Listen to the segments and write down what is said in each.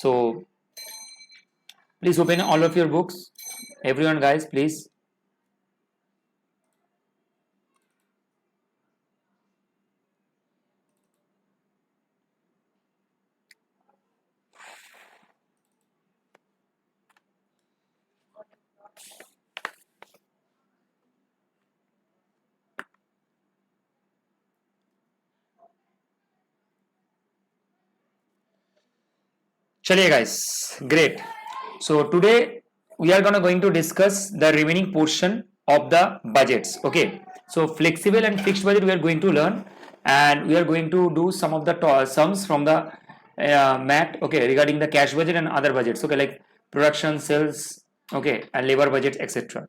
So please open all of your books. Everyone, guys, please. Chaliye guys, great. So today we are going to discuss the remaining portion of the budgets. Okay. So flexible and fixed budget we are going to learn, and we are going to do some of the sums from the MAT. Okay, regarding the cash budget and other budgets. Okay, like production, sales, okay, and labor budget, etc.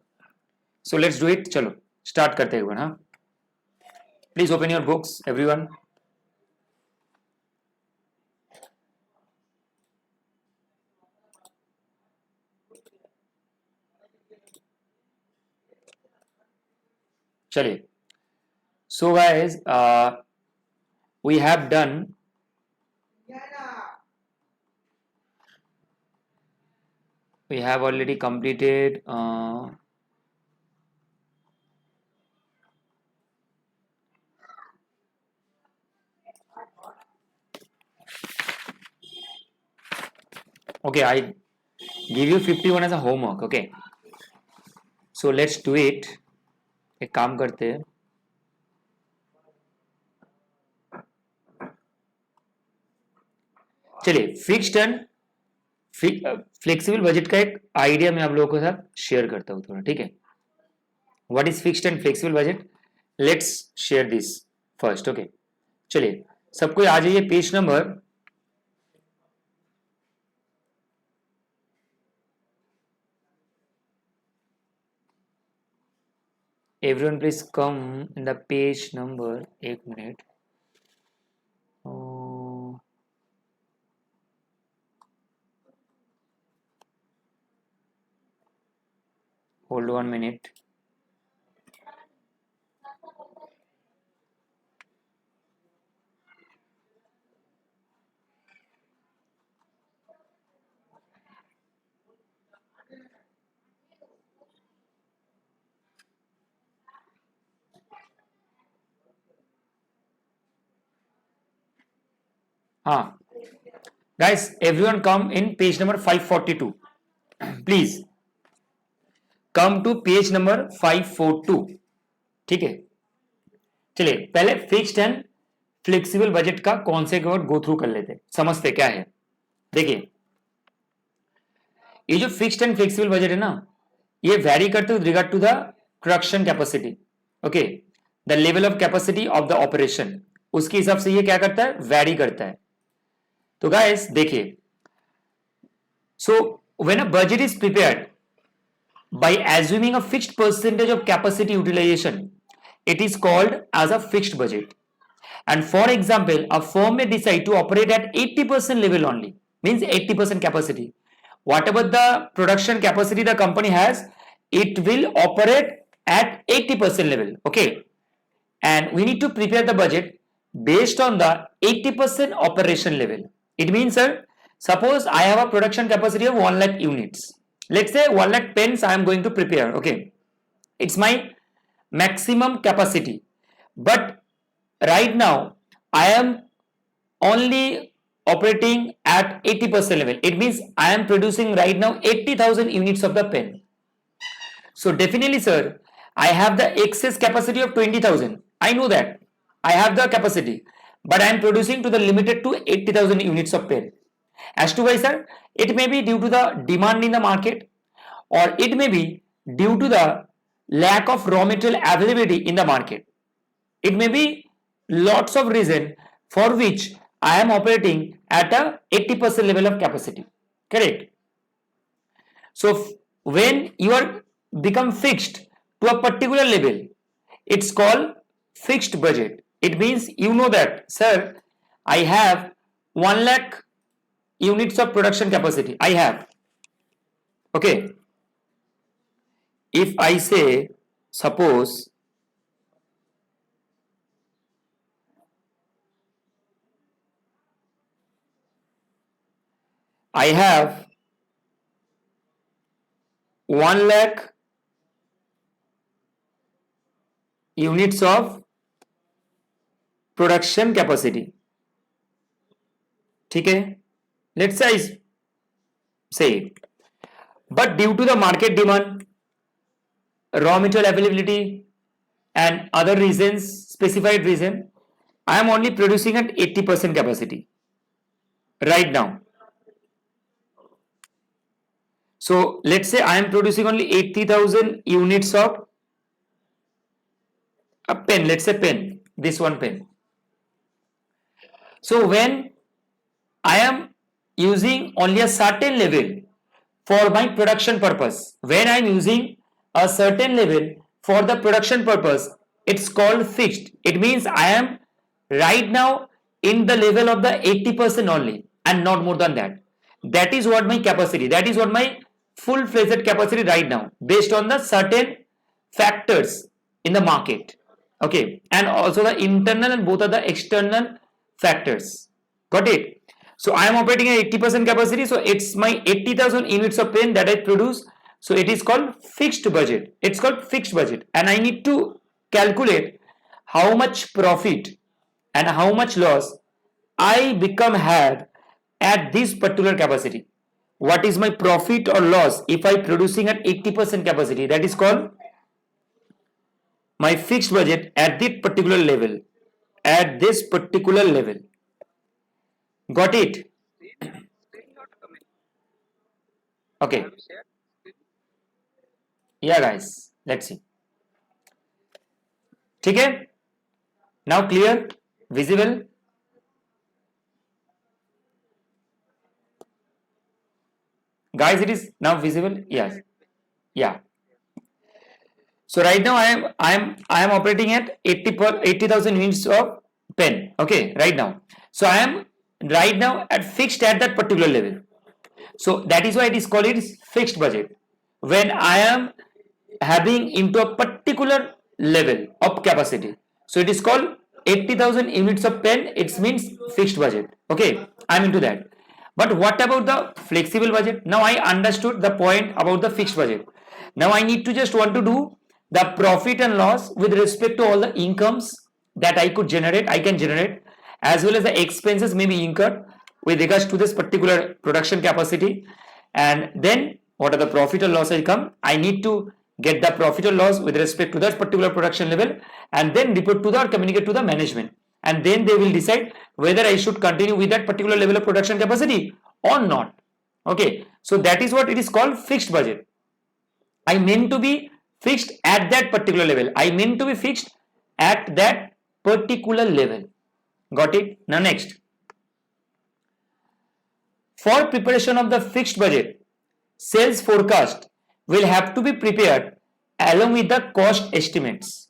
So let's do it. Chalo, start karte hain, huh? Please open your books, everyone. Chaliye. So guys, we have done we have already completed okay, I give you 51 as a homework. Okay, so let's do it. एक काम करते हैं. चलिए fixed and flexible budget का एक idea मैं आप लोगों के साथ शेयर करता हूँ थोड़ा. ठीक है, what is fixed and flexible budget? Let's share this first. Okay, चलिए सबको आ जाइए page number everyone please come in the page number. एक मिनट. Hold 1 minute. हाँ guys, everyone come in page number 542. please come to page number 542. ठीक है, चलिए पहले fixed and flexible budget का कॉन्सेप्ट गो थ्रू कर लेते, समझते क्या है. देखिए ये जो फिक्स्ड एंड फ्लेक्सिबल बजट है ना, ये वैरी करते with regard to the production capacity. Okay, the level of capacity of the operation, उसके हिसाब से ये क्या करता है, वैरी करता है. तो गाइस देखिए, so when a budget is prepared by assuming a fixed percentage of capacity utilization, it is called as a fixed budget. And for example, a firm may decide to operate at 80% level only, means 80% capacity. Whatever the production capacity the company has, it will operate at 80% level. Okay, and we need to prepare the budget based on the 80% operation level. It means, sir, suppose I have a production capacity of 1 lakh units. Let's say 1 lakh pens I am going to prepare. Okay, it's my maximum capacity, but right now I am only operating at 80% level. It means I am producing right now 80,000 units of the pen. So definitely, sir, I have the excess capacity of 20,000. I know that I have the capacity, but I am producing to the limited to 80,000 units of pen. As to why, sir, it may be due to the demand in the market, or it may be due to the lack of raw material availability in the market. It may be lots of reason for which I am operating at a 80% level of capacity. Correct. So when you are become fixed to a particular level, it's called fixed budget. It means you know that, sir, I have 1 lakh units of production capacity. I have. Okay. If I say, suppose I have 1 lakh units of production capacity. ठीक है, let's say it. But due to the market demand, raw material availability, and other reasons, specified reason, I am only producing at 80% capacity right now. So let's say I am producing only 80,000 units of a pen, let's say pen, this one pen. So when I am using only a certain level for my production purpose, when I am using a certain level for the production purpose, it's called fixed. It means I am right now in the level of the 80% only and not more than that. That is what my capacity, that is what my full-fledged capacity right now, based on the certain factors in the market. Okay, and also the internal and both are the external factors. Got it? So I am operating at 80% capacity, so it's my 80,000 units of pen that I produce. So it is called fixed budget. It's called fixed budget, and I need to calculate how much profit and how much loss I become had at this particular capacity. What is my profit or loss if I producing at 80% capacity? That is called my fixed budget at this particular level. At this particular level. Got it? Okay. Yeah, guys. Let's see. ठीक है? Now clear? Visible? Guys, it is now visible? Yes. Yeah. So right now I am operating at 80,000 units of pen. Okay, right now. So I am right now at fixed at that particular level. So that is why it is called it fixed budget. When I am having into a particular level of capacity, so it is called 80,000 units of pen. It means fixed budget. Okay, I am into that. But what about the flexible budget? Now I understood the point about the fixed budget. Now I need to just want to do the profit and loss with respect to all the incomes that I can generate, as well as the expenses may be incurred with regards to this particular production capacity. And then what are the profit or loss I come? I need to get the profit or loss with respect to that particular production level, and then report to the or communicate to the management. And then they will decide whether I should continue with that particular level of production capacity or not. Okay, so that is what it is called fixed budget. I mean to be fixed at that particular level. I mean to be fixed at that particular level. Got it? Now next. For preparation of the fixed budget, sales forecast will have to be prepared along with the cost estimates.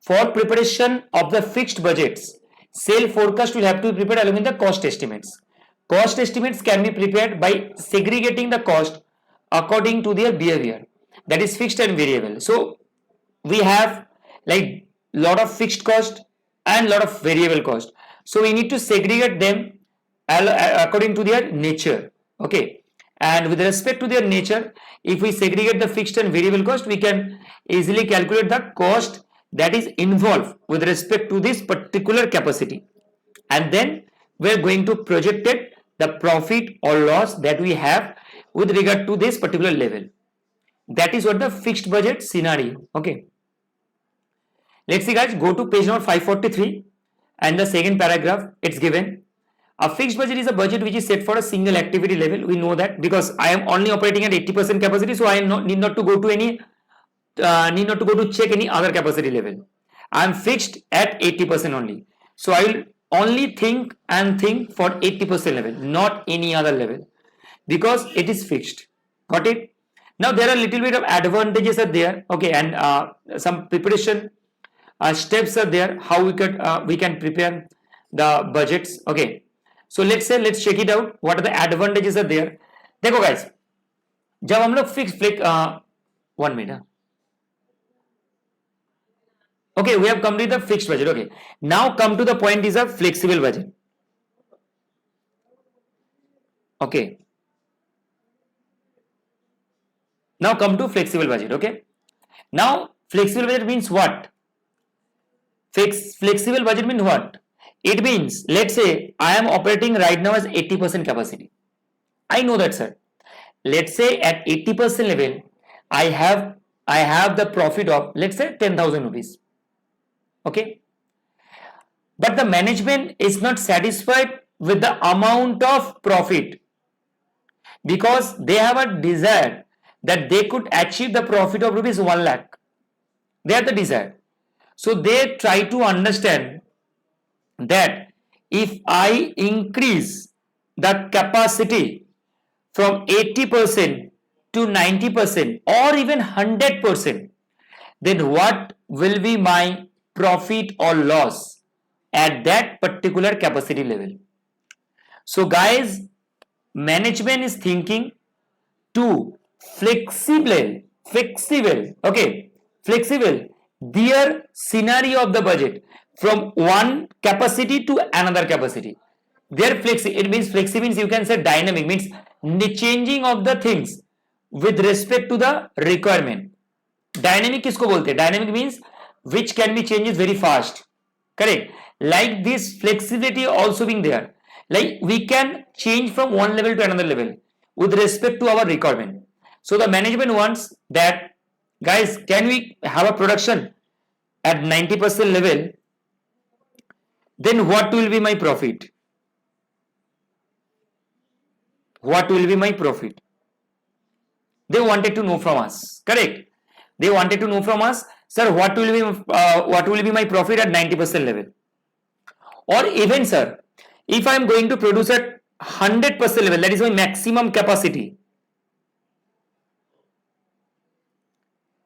For preparation of the fixed budgets, sale forecast will have to be prepared along with the cost estimates. Cost estimates can be prepared by segregating the cost according to their behavior, that is fixed and variable. So we have like lot of fixed cost and lot of variable cost. So we need to segregate them according to their nature. Okay, and with respect to their nature, if we segregate the fixed and variable cost, we can easily calculate the cost that is involved with respect to this particular capacity, and then we are going to project it the profit or loss that we have with regard to this particular level. That is what the fixed budget scenario. Okay, let's see guys, go to page number 543 and the second paragraph. It's given a fixed budget is a budget which is set for a single activity level. We know that because I am only operating at 80% capacity, so I need not to go to any check any other capacity level. I am fixed at 80% only, so I will only think for 80% level, not any other level, because it is fixed. Got it? Now there are little bit of advantages are there. Okay, and some preparation steps are there, how we can prepare the budgets. Okay, so let's check it out. What are the advantages are there? देखो guys, जब हम लोग fixed 1 minute. Okay, we have completed the fixed budget. Okay, now come to the point is a flexible budget. Okay, Now come to flexible budget. Okay. Now flexible budget means what? Flexible budget means what? It means, let's say I am operating right now as 80% capacity. I know that, sir. Let's say at 80% level, I have the profit of, let's say, 10,000 rupees. Okay. But the management is not satisfied with the amount of profit, because they have a desire that they could achieve the profit of rupees 1 lakh. They have the desire. So they try to understand that if I increase the capacity from 80% to 90% or even 100%, then what will be my profit or loss at that particular capacity level? So guys, management is thinking to flexible, their scenario of the budget from one capacity to another capacity. It means flexi means, you can say dynamic, means the changing of the things with respect to the requirement. Dynamic किसको बोलते हैं? Dynamic means which can be changes very fast. Correct. Like this flexibility also being there. Like we can change from one level to another level with respect to our requirement. So the management wants that, guys, can we have a production at 90% level? Then what will be my profit? What will be my profit? They wanted to know from us. Correct. They wanted to know from us, sir, what will be my profit at 90% level? Or even, sir, if I am going to produce at 100% level, that is my maximum capacity.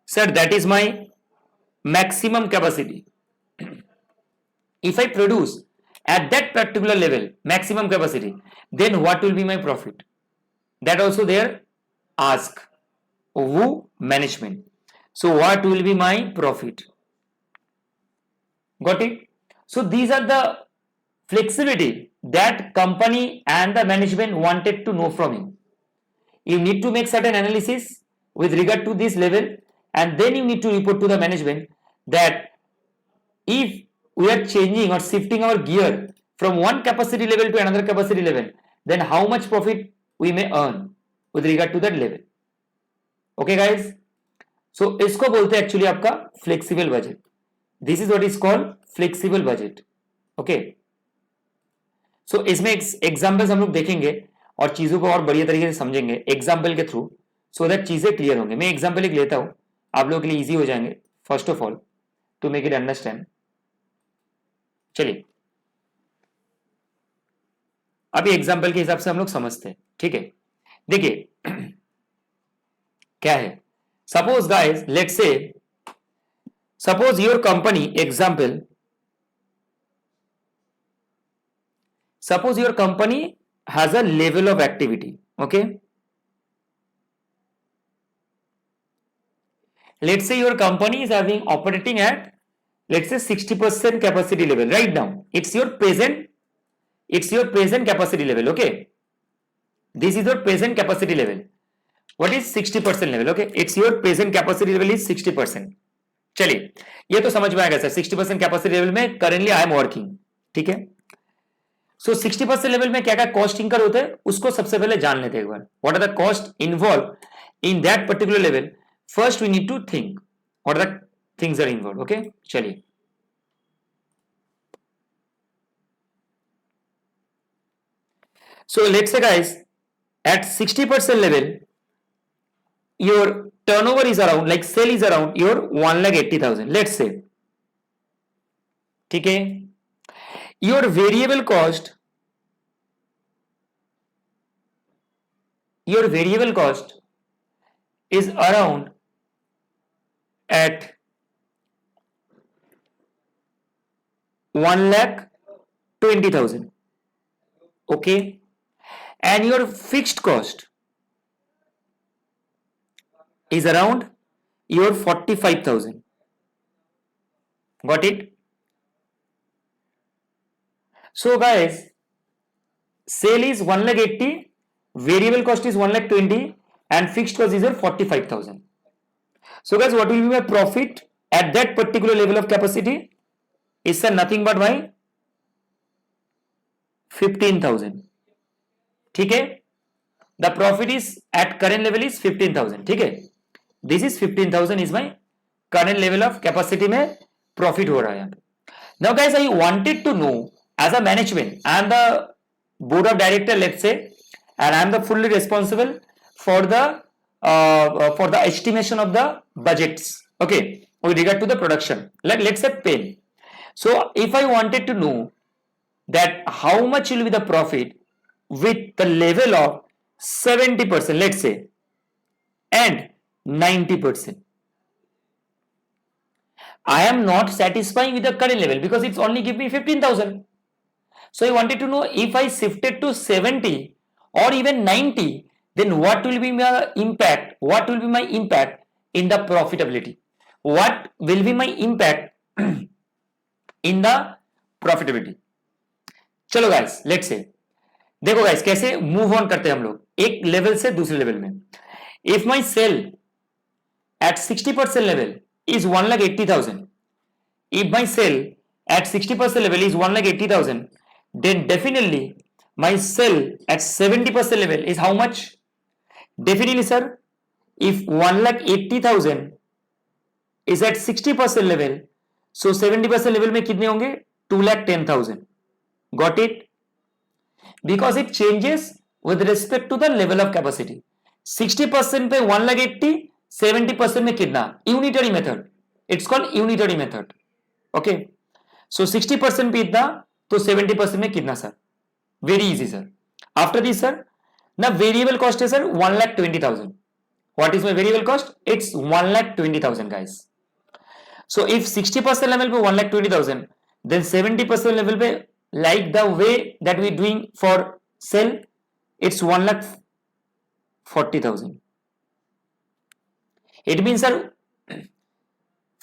Sir, that is my maximum capacity. If I produce at that particular level, maximum capacity, then what will be my profit? That also there ask. Who? Management. So what will be my profit? Got it? So these are the flexibility that company and the management wanted to know from you. You need to make certain analysis with regard to this level, and then you need to report to the management that if we are changing or shifting our gear from one capacity level to another capacity level, then how much profit we may earn with regard to that level. Okay guys, so इसको बोलते हैं actually आपका flexible budget. This is what is called flexible budget. Okay. So इसमें examples हम लोग देखेंगे और चीजों को और बढ़िया तरीके से समझेंगे example के थ्रू, so that चीजें क्लियर होंगे. मैं example एक लेता हूं, आप लोगों के लिए easy हो जाएंगे. First of all, to make it understand. चलिए अभी एग्जाम्पल के हिसाब से हम लोग समझते हैं. ठीक है, देखिए क्या है. Suppose guys, let's say suppose your company, example, suppose your company has a level of activity. Okay, let's say your company is having operating at, let's say, 60% capacity level right now. It's your present capacity level. Okay, this is your present capacity level. What is 60% level? Okay, it's your present capacity level is 60%. चलिए ये तो समझ में आएगा sir. 60% capacity level में currently I am working. ठीक है, सो 60% level में क्या क्या कॉस्ट इंकर होते हैं उसको सबसे पहले जान लेते हैं एक बार. What are the cost involve in that particular level? First we need to think what are the things are involve. Okay, चलिए so let's say guys, at 60% level your turnover is around, like sale is around your 1,80,000, let's say. ठीक है, your variable cost is around at 1,20,000. Okay, and your fixed cost is around your 45,000. Got it? So guys, sale is 1,80,000, variable cost is 1,20,000, and fixed cost is your 45,000. So guys, what will be my profit at that particular level of capacity? Is nothing but my 15,000. ठीक है, the profit is at current level is 15,000. ठीक है, this is 15,000 is my current level of capacity में profit हो रहा है. Now guys, I wanted to know as a management, I am the board of director, let's say, and I am the fully responsible for the estimation of the budgets, okay, with regard to the production. Let's say pen. So if I wanted to know that how much will be the profit with the level of 70%, let's say, and 90%, I am not satisfying with the current level because it's only give me 15,000. So I wanted to know if I shifted to 70 or even 90, then what will be my impact? What will be my impact in the profitability? What will be my impact in the profitability? चलो guys, let's say देखो guys कैसे move on करते हैं हम लोग एक level से दूसरे लेवल में. If my sale at 60% level is 1,80,000. If my sale at 60% level is 1,80,000, then definitely my sale at 70% level is how much? Definitely, sir, if 1,80,000 is at 60% level, so 70% level में कितने होंगे? 2,10,000. Got it? Because it changes with respect to the level of capacity. 60% पे 1,80,000, 70% में कितना? Unitary method. It's called unitary method. Okay, so 60% पे इतना, तो 70% में कितना sir? Very easy sir. After this sir, ना वेरिएबल कॉस्ट है sir 1,20,000. What is my variable cost? It's 1,20,000 guys. So if 60% level पे 1,20,000, देन 70% लेवल पे like the way that we doing for sale, it's 1,40,000. It means, sir,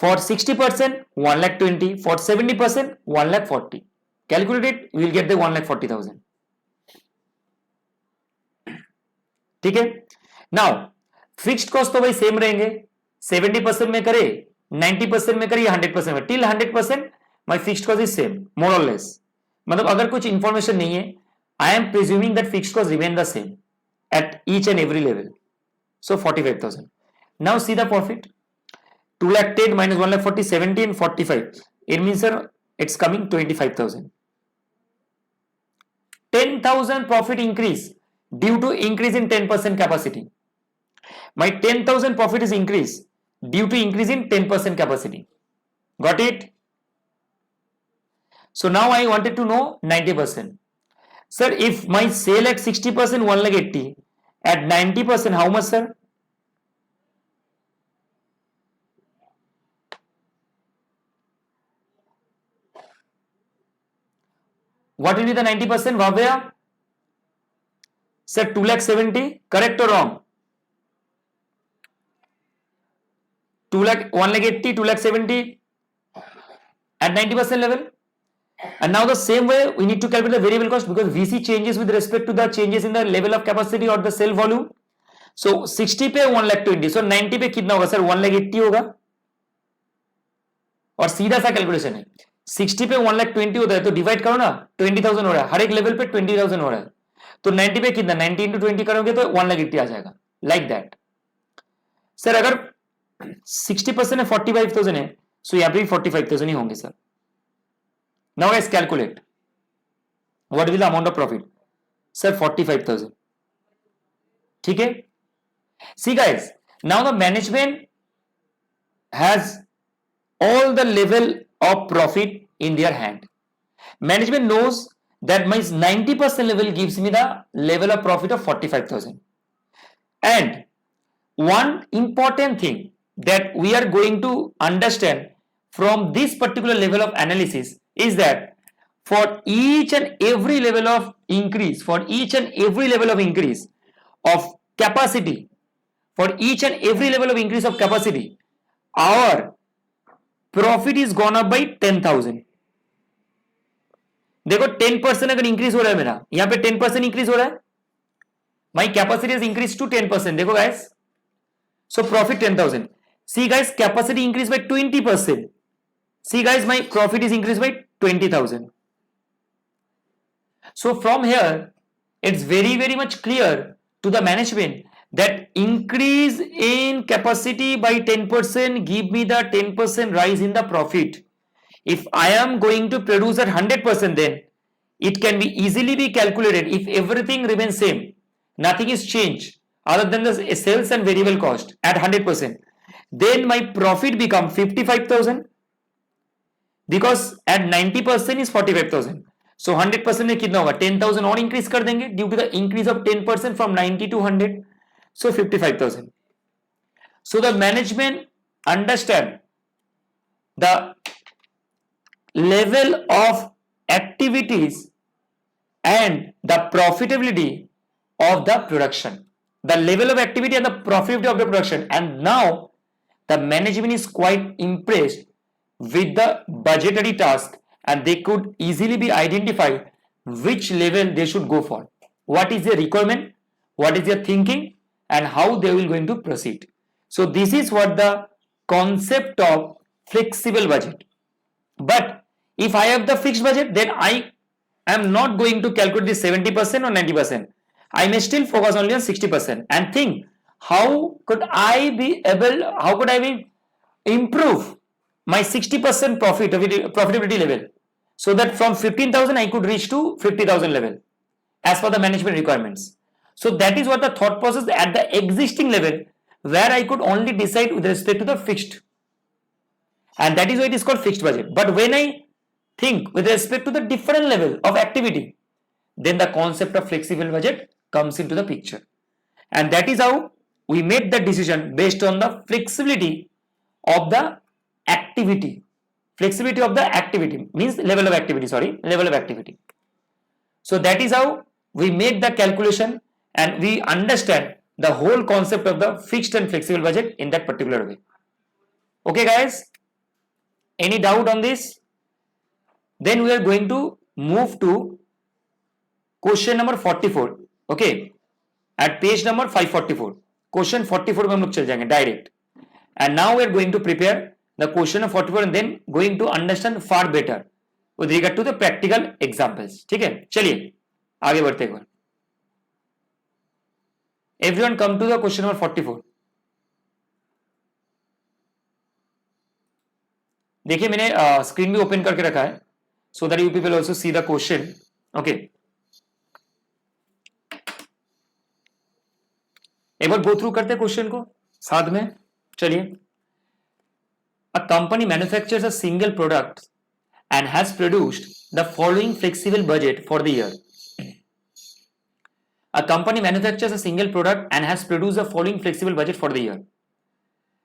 for 60%, 1,20,000, for 70%, 1,40,000. Calculate it, we will get the 1,40,000. ठीक है. Now, fixed cost तो भाई same रहेंगे. 70% में करे, 90% में करे या 100% में, till 100% my fixed cost is same, more or less. मतलब अगर कुछ इंफॉर्मेशन नहीं है, I am presuming that fixed cost remain the same at each and every level. So 45,000. Now see the profit. 2,10,000 minus 1,40,000, 70 and 45. It means, sir, it's coming 25,000. 10,000 profit increase due to increase in 10% capacity. My 10,000 profit is increased due to increase in 10% capacity. Got it? So now I wanted to know 90%. Sir, if my sale at 60%, 1,80,000, at 90%, how much, sir? What will be the 90%? Bhavya? Sir, 2,70,000, correct or wrong? 1,80,000, 2,70,000 at 90% level. And now the same way we need to calculate the variable cost because VC changes with respect to the changes in the level of capacity or the cell volume. So 60 पे 1,20,000, so 90 पे कितना होगा sir? 1,80,000 होगा. और सीधा सा calculation है, 60 पे 1,20,000 होता है तो डिवाइड करो ना, 20,000 हो रहा है, हर एक लेवल पे 20,000 हो रहा है, तो 90 पे कितना? 90 into 20 करोगे तो 1,80,000 आ जाएगा. Like that. सर अगर 60% है 45,000 है, सो यहाँ पे 45,000 ही होंगे sir. Now guys calculate what will the amount of profit. Sir 45,000. ठीक है. See guys, now the management has all the level of profit in their hand. Management knows that my 90% level gives me the level of profit of 45,000. And one important thing that we are going to understand from this particular level of analysis is that for each and every level of increase, for each and every level of increase of capacity, for each and every level of increase of capacity, our profit is gone up by 10,000. देखो 10% अगर increase हो रहा है मेरा, यहां पे 10% increase हो रहा है, my capacity has increased to 10%. देखो guys, so profit 10,000. See guys, capacity increased by 20%. See guys, my profit is increased by 20,000. So from here, it's very much clear to the management that increase in capacity by 10% give me the 10% rise in the profit. If I am going to produce at 100%, then it can be easily be calculated if everything remains same, nothing is changed other than the sales and variable cost at 100%, then my profit become 55,000 because at 90% is 45,000. So 100% में कितना होगा 10,000 और increase कर देंगे due to the increase of 10% from 90 to 100, so 55,000. So the management understand the level of activities and the profitability of the production, the level of activity and the profitability of the production, and now the management is quite impressed with the budgetary task and they could easily be identified which level they should go for, what is their requirement, what is their thinking, and how they will going to proceed. So this is what the concept of flexible budget. But if I have the fixed budget, then I am not going to calculate this 70% or 90%. I may still focus only on 60% and think how could I be improve my 60% profitability level so that from 15,000 I could reach to 50,000 level as per the management requirements. So that is what the thought process at the existing level where I could only decide with respect to the fixed, and that is why it is called fixed budget. But when I think with respect to the different level of activity, then the concept of flexible budget comes into the picture, and that is how we made the decision based on the flexibility of the activity. Flexibility of the activity means level of activity, level of activity. So that is how we made the calculation and we understand the whole concept of the fixed and flexible budget in that particular way. Okay guys, any doubt on this? Then we are going to move to question number 44. Okay, at page number 544, question 44 में हम लोग चल जाएंगे direct. And now we are going to prepare the question of 44 and then going to understand far better with regard to the practical examples. ठीक है, चलिए आगे बढ़ते हैं. Everyone come to the question number 44. देखिए मैंने स्क्रीन भी open करके रखा है so that you people also see the question. Okay, एक बार गो थ्रू करते क्वेश्चन को साथ में. चलिए. A company manufactures a single product and has produced the following flexible budget for the year. A company manufactures a single product and has produced the following flexible budget for the year.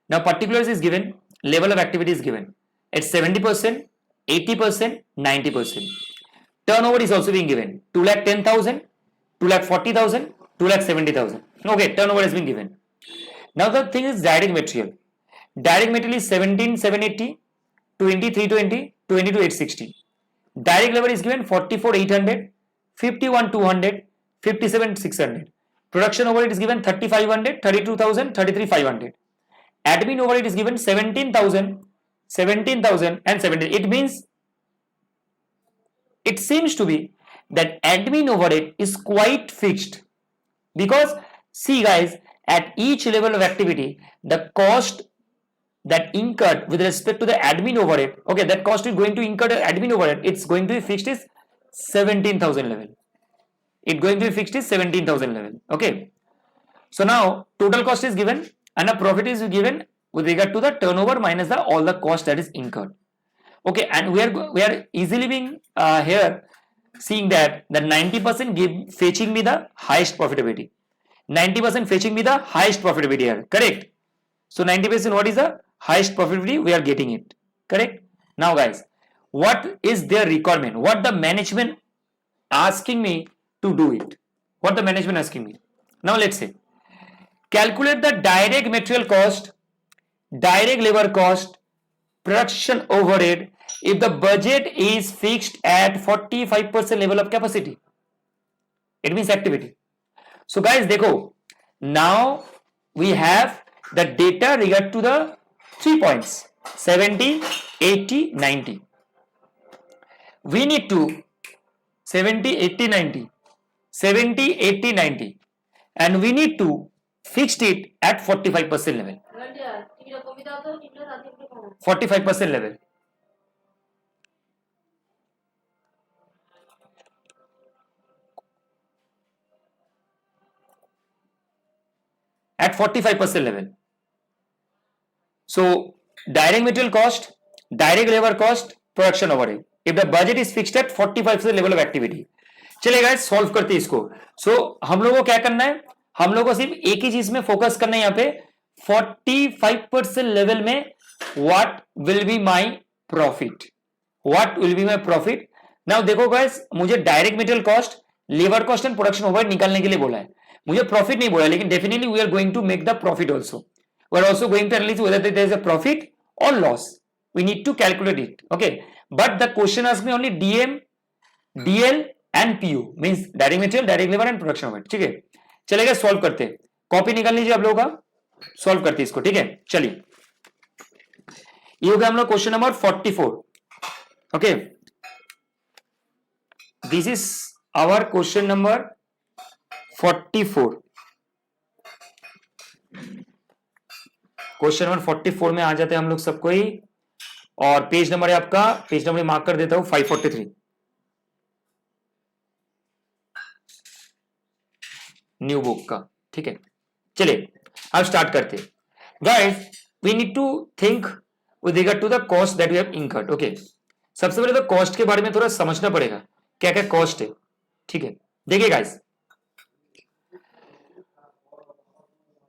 Now particulars is given, level of activity is given. It's 70%, 80%, 90%. Turnover is also being given. 2,10,000, 2,40,000, 2,70,000. Okay, turnover has been given. Now the thing is direct material. Direct material is 17,780, 23,20, 22,860. Direct labor is given 44,800, 51,200, 57,600. Production overhead is given 3,500, 32,000, 33,500. Admin overhead is given 17,000, 17,000 and 17. It means, it seems to be that admin overhead is quite fixed because see guys, at each level of activity, the cost that incurred with respect to the admin overhead, okay, that cost is going to incur the admin overhead, it's going to be fixed is 17,000 level. It's going to be fixed is 17,000 level. Okay. So now total cost is given and a profit is given with regard to the turnover minus the all the cost that is incurred. Okay, and we are easily being here seeing that the 90% fetching me the highest profitability. 90% fetching me the highest profitability here. Correct. So 90% what is the highest profitability? We are getting it. Correct. Now guys, what is their requirement? What the management asking me to do it? What the management asking me? Now let's say, calculate the direct material cost, direct labor cost, production overhead if the budget is fixed at 45% level of capacity. It means activity. So guys देखो, now we have the data regard to the 3 points 70, 80, 90. We need to 70, 80, 90, 70, 80, 90, and we need to fix it at 45% level. 45% level. At 45% level. So direct material cost, direct labor cost, production overhead. If the budget is fixed at 45% level of activity. चलिए guys solve करते हैं इसको. सो हम लोगों को क्या करना है, हम लोगों को सिर्फ एक ही चीज में फोकस करना है. यहाँ पे 45% लेवल में what will be my profit, what will be my profit. Now देखो गाइस, मुझे direct material cost, labour cost and production overhead निकालने के लिए बोला है. मुझे प्रॉफिट नहीं बोला, लेकिन definitely we are going to make the profit also. We are also going to analyse whether there is a profit और loss. We need to calculate it. Okay, but the question asks me only DM, DL and PU, means direct material, direct labour and production overhead. ठीक है, चलेगा, solve करते हैं. Copy निकाल लीजिए आप लोगों का, सॉल्व करते हैं इसको. ठीक है, चलिए, ये हो गया हम लोग question number 44. Okay, this is our question number 44. Question number 44 में आ जाते हैं हम लोग सबको ही. और पेज नंबर है आपका, पेज नंबर मार्क कर देता हूं 543, न्यू बुक का. ठीक है, चलिए अब स्टार्ट करते हैं. Guys we need to think with regard to the cost that we have incurred. Okay, सबसे पहले तो कॉस्ट के बारे में थोड़ा समझना पड़ेगा, क्या क्या कॉस्ट है. ठीक है, देखिए guys,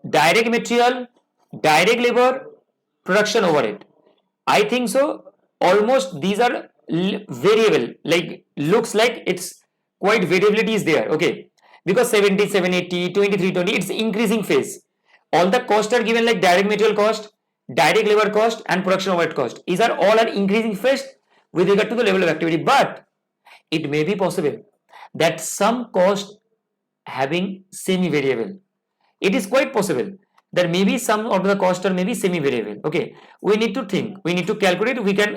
direct material, direct labor, production overhead. I think so. Almost these are variable. Like looks like it's quite variability is there. Okay, because 70, 780, 23, 20. It's increasing phase. All the costs are given like direct material cost, direct labor cost, and production overhead cost. These are all are increasing phase with regard to the level of activity. But it may be possible that some cost having semi-variable. It is quite possible. There may be some of the cost are maybe semi-variable. Okay, we need to think, we need to calculate. We can,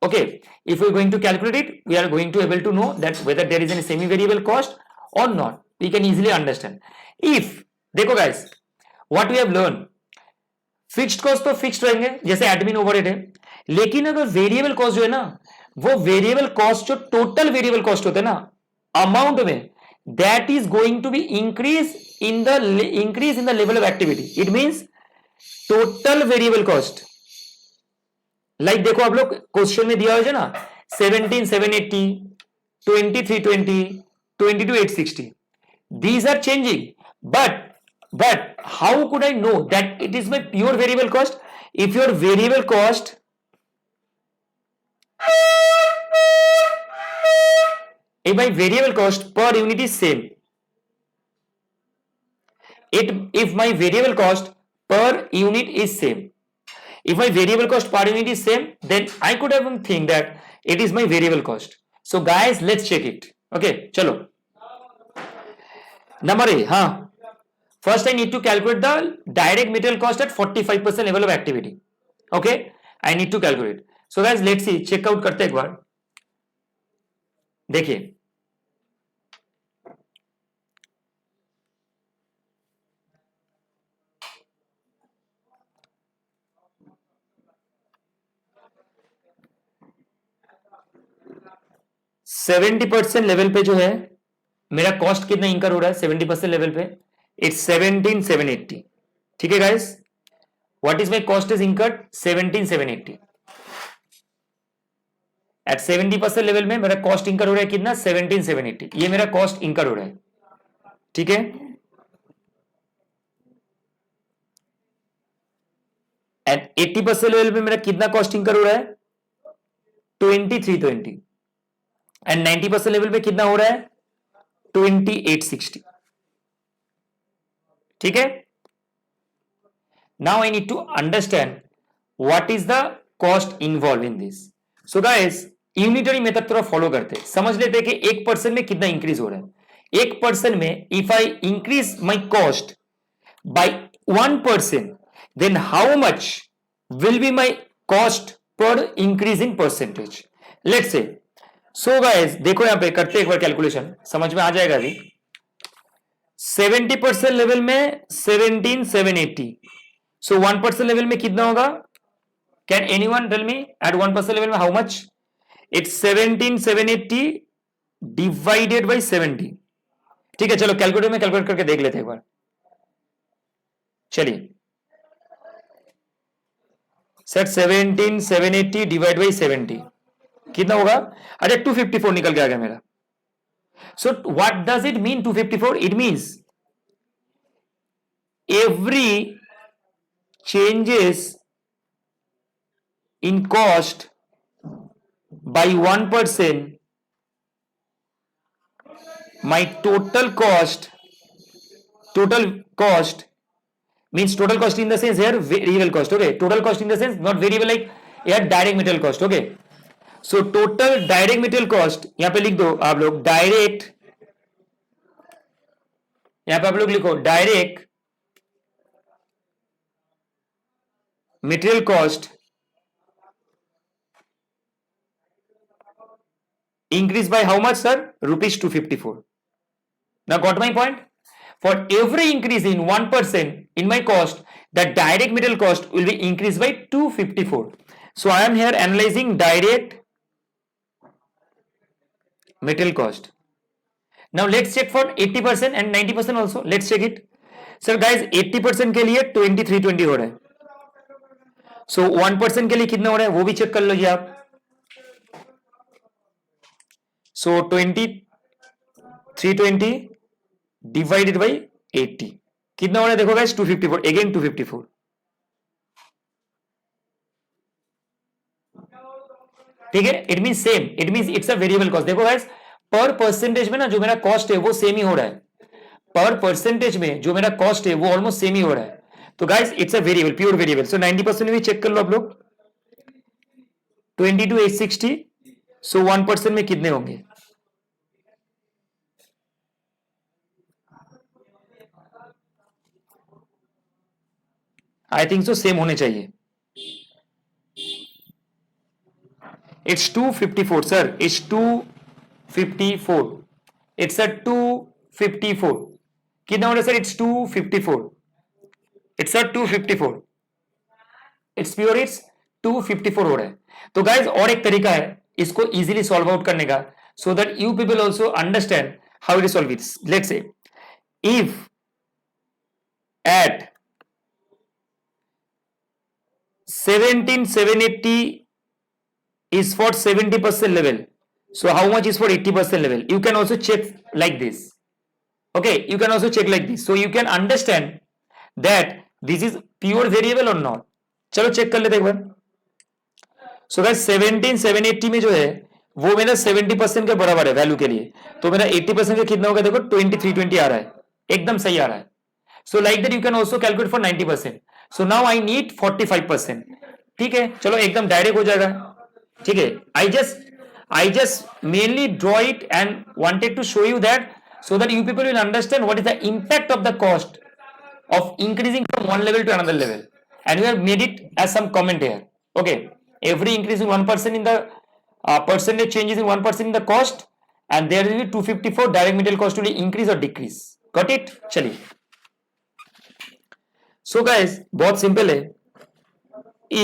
okay, if we're going to calculate it, we are going to able to know that whether there is any semi-variable cost or not. We can easily understand. If देखो guys, what we have learned, fixed cost तो fixed रहेंगे जैसे admin overhead है, लेकिन अगर variable cost जो है ना, वो वेरिएबल कॉस्ट जो टोटल वेरिएबल कॉस्ट होते हैं ना अमाउंट में, that is going to be increase in the level of activity. It means total variable cost. Like देखो आप लोग क्वेश्चन में दिया है ना 17,780, 23,20, 22,860. These are changing, but how could I know that it is my pure variable cost? If your variable cost if my variable cost per unit is same, if my variable cost per unit is same, if my variable cost per unit is same, then I could even think that it is my variable cost. So guys, let's check it. Okay, chalo. Number A, हाँ, first I need to calculate the direct material cost at 45% level of activity. Okay, I need to calculate. So guys, let's see, check out करते हैं एक बार. देखिए, seventy percent level पे जो है मेरा cost कितना इंकर हो रहा है 70% लेवल पे, इट्स 17,780. ठीक है guys, what is my cost is incurred 17,780. At 70% level में मेरा कॉस्ट इंकर हो रहा है कितना 17,780. ये मेरा कॉस्ट इंकर हो रहा है. ठीक है, एट 80% लेवल पे मेरा कितना कॉस्ट इंकर हो रहा है 2320. एंड 90% लेवल पे कितना हो रहा है 2860. ठीक है, now I need to understand what is the cost involve in this. So guys, unitary method थोड़ा फॉलो करते हैं, समझ लेते हैं कि 1% में कितना इंक्रीज हो रहा है. 1% में if I increase my cost by 1%, then how much will be my cost per increase in percentage? Let's say, so guys देखो यहां पे करते एक बार कैलकुलेशन, समझ में आ जाएगा अभी। 70% लेवल में 17,780, सो 1% लेवल में कितना होगा? Can anyone tell me at 1% level में how much? It's 17,780 divided by 70। ठीक है, चलो कैलकुलेटर में कैलकुलेट करके देख लेते हैं एक बार। चलिए सर 17,780 डिवाइड बाई 70 कितना होगा? अच्छा 254 निकल के आ गया मेरा। So what does it mean 254? It means every changes in cost by 1%, my total cost means total cost in the sense here variable cost, okay, total cost in the sense not variable like here direct material cost, okay, so total direct material cost यहां पे लिख दो आप लोग direct, यहां पे आप लोग लिखो direct material cost increased by how much, sir? Rupees 254. Now got my point? For every increase in 1% in my cost, the direct material cost will be increased by 254. So I am here analyzing direct material cost. Now let's check for 80% and 90% also. Let's check it. Sir guys 80% के लिए 2320 हो रहा है, सो 1% के लिए कितना हो रहा है वो भी चेक कर लो जी आप। सो 2320 डिवाइडेड बाई 80 कितना हो रहा है देखो गाइस 254, अगेन 254। ठीक है, it mean same, it mean it's a variable cost. देखो गाइस पर परसेंटेज में ना जो मेरा कॉस्ट है वो सेम ही हो रहा है, पर परसेंटेज में जो मेरा कॉस्ट है वो ऑलमोस्ट सेम ही हो रहा है। तो guys it's a variable, pure variable. So 90% भी चेक कर लो आप लोग, 22,860, सो 1% में कितने होंगे? आई थिंक सो सेम होने चाहिए। It's 254 sir, it's 254, it's a 254 कितना हो रहा है sir? It's 254, it's a 254, it's pure it's 254 हो रहा है। तो गाइज और एक तरीका है इसको इजीली सॉल्व आउट करने का, so that you people also understand how to solve it. Let's say if at 17,780 is for 70% level, so how much is for 80% level? You can also check like this, okay, you can also check like this, so you can understand that this is pure variable or not. चलो check कर लेते हैं एक बार। So guys 17,780 में जो है वो मेरा 70% के बराबर है वैल्यू के लिए, तो मेरा 80% का कितना होगा देखो 2320 आ रहा है, एकदम सही आ रहा है। So like that you can also calculate for 90%। So now I need 45%। ठीक है, चलो एकदम डायरेक्ट हो जाएगा। ठीक है, I just mainly draw it and wanted to show you that, so that you people will understand what is the impact of the cost of increasing from one level to another level, and we have made it as some comment here. Okay, every increase in 1% in the percentage changes in 1% in the cost, and there will be 254 direct material cost will increase or decrease. Got it? चलिए, so guys बहुत simple है।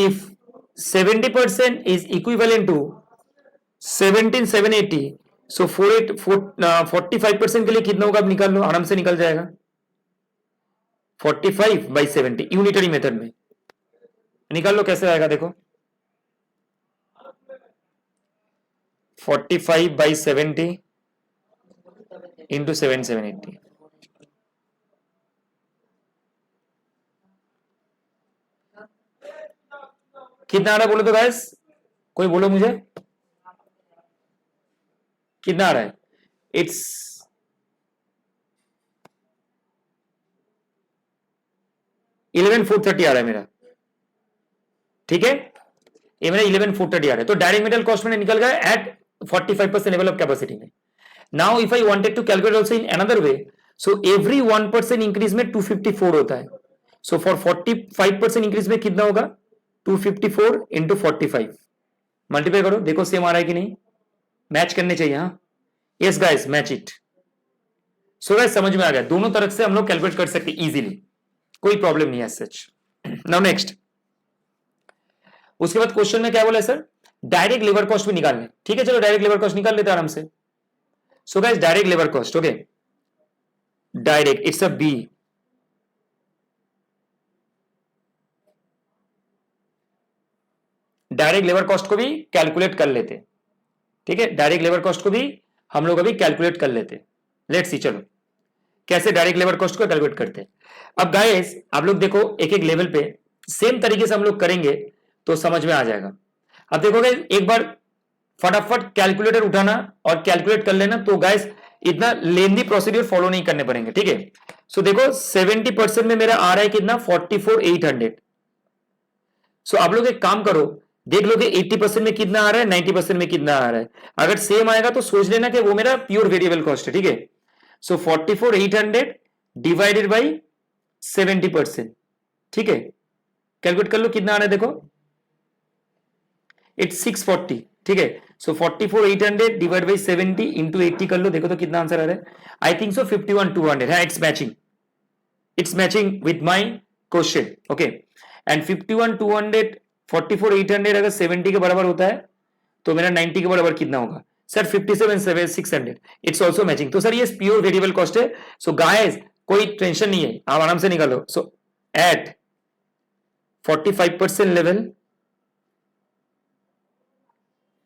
if 70% is equivalent to 17,780, so 45% के लिए कितना होगा? आप निकाल लो, आराम से निकल जाएगा। 45/70 यूनिटरी मेथड में निकाल लो, कैसे आएगा देखो। 45/70 इंटू 7,780, कितना आ रहा है बोलो तो गाइस, कोई बोलो मुझे कितना आ रहा है? इट्स 11,430 आ रहा है मेरा। ठीक है, ये मेरा 11,430 आ रहा है। तो डायरेक्ट मेटेरियल कॉस्ट में निकल गया एट 45% लेवल ऑफ कैपेसिटी में। Now if I wanted to calculate also in another way, so every 1% increase में 254 होता है. सो फॉर 45% इंक्रीज में कितना होगा? 254 इंटू 45 मल्टीप्लाई करो, देखो सेम आ रहा है कि नहीं. मैच करने चाहिए. हाँ, yes guys, match it. So guys समझ में आ गया, दोनों तरफ से हम लोग कैलकुलेट कर सकते इजीली, कोई प्रॉब्लम नहीं है सच. नाउ नेक्स्ट, उसके बाद क्वेश्चन में क्या बोला है सर? डायरेक्ट लेबर कॉस्ट भी निकालने. ठीक है, चलो डायरेक्ट लेबर कॉस्ट निकाल लेते हैं आराम से. So guys direct labour cost, okay, direct it's a B. Direct labour cost को भी कैलकुलेट कर लेते. ठीक है, डायरेक्ट लेबर कॉस्ट को भी हम लोग अभी कैलकुलेट कर लेते. लेट्स सी, चलो कैसे डायरेक्ट लेबर कॉस्ट को कैलकुलेट करते हैं. अब गाइस आप लोग देखो, एक एक लेवल पे सेम तरीके से हम लोग करेंगे तो समझ में आ जाएगा. अब देखोगे एक बार फटाफट कैलकुलेटर उठाना और कैलकुलेट कर लेना, तो गाइस इतना लेंदी प्रोसीड्यूर फॉलो नहीं करने पड़ेंगे. ठीक है, सो देखो 70% में मेरा आ रहा है कितना? 44,800. सो आप लोग एक काम करो, देख लो कि 80% में कितना आ रहा है, 90% में कितना आ रहा है. अगर सेम आएगा तो सोच लेना कि वो मेरा प्योर वेरिएबल कॉस्ट है. ठीक है, सो 44,800 डिवाइडेड बाई 70%. ठीक है, कैलकुलेट कर लो कितना आ रहा है, देखो इट्स 640. ठीक है, सो 44,800 डिवाइड बाई 70 इंटू 80 कर लो, देखो तो कितना आंसर आ रहा है. आई थिंक सो 51,200 है. It's matching with my question. Okay, and 51,200 44,800 अगर 70 के बराबर होता है तो मेरा 90 के बराबर कितना होगा सर? 57,600. It's also matching. तो सर ये प्योर वेरिएबल कॉस्ट है. सो गाइस कोई टेंशन नहीं है, आप आराम से निकालो. So at 45% level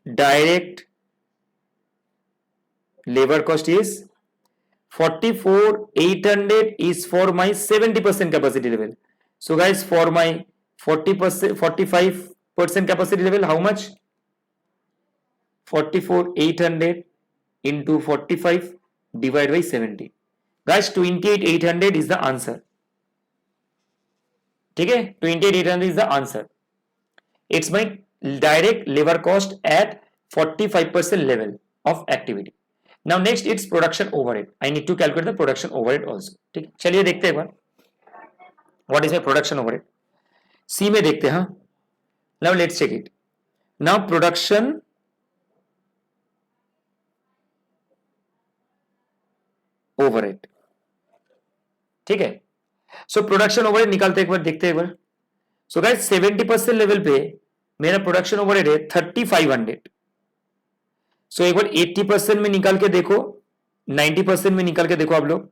direct labor cost is 44,800 is for my 70% capacity level. So guys, for my 40%, 45% capacity level, how much? 44,800 into 45 divided by 70. Guys, 28,800 is the answer. ठीक है, 28,800 is the answer. It's my direct labor cost at 45% level of activity. Now next it's production overhead. I need to calculate the production overhead also. ठीक है, चलिए देखते हैं एक बार what is my production overhead. C में देखते हैं. हाँ, now let's check it. Now production overhead. ठीक है, so production overhead निकालते एक बार, देखते हैं एक बार. So guys 70% लेवल पे मेरा प्रोडक्शन ओवरहेड है 3,500. सो एक बार 80% में निकाल के देखो, 90% में निकाल के देखो आप लोग.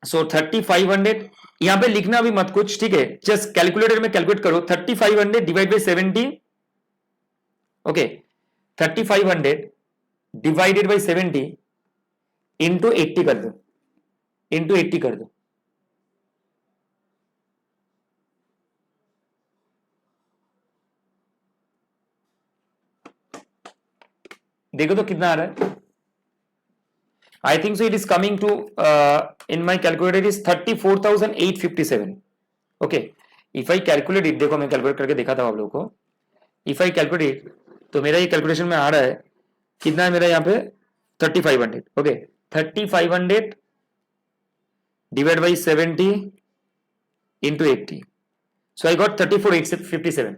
सो 3,500 यहां पे लिखना अभी मत कुछ. ठीक है, जस्ट कैलकुलेटर में कैलकुलेट करो. 3,500 divide by 70. Okay, 3,500 divided by 70 into 80 कर दो, इंटू 80 कर दो. देखो तो कितना आ रहा है. I think so it is coming to in my calculator is 34,857. Okay, if I calculate it, देखो मैं कैलकुलेट करके देखा था आप लोगों को. इफ आई कैलकुलेट तो मेरा ये कैलकुलेशन में आ रहा है कितना है मेरा यहाँ पे 3,500. Okay, 3,500 divide by 70 into 80. So I got 34,857.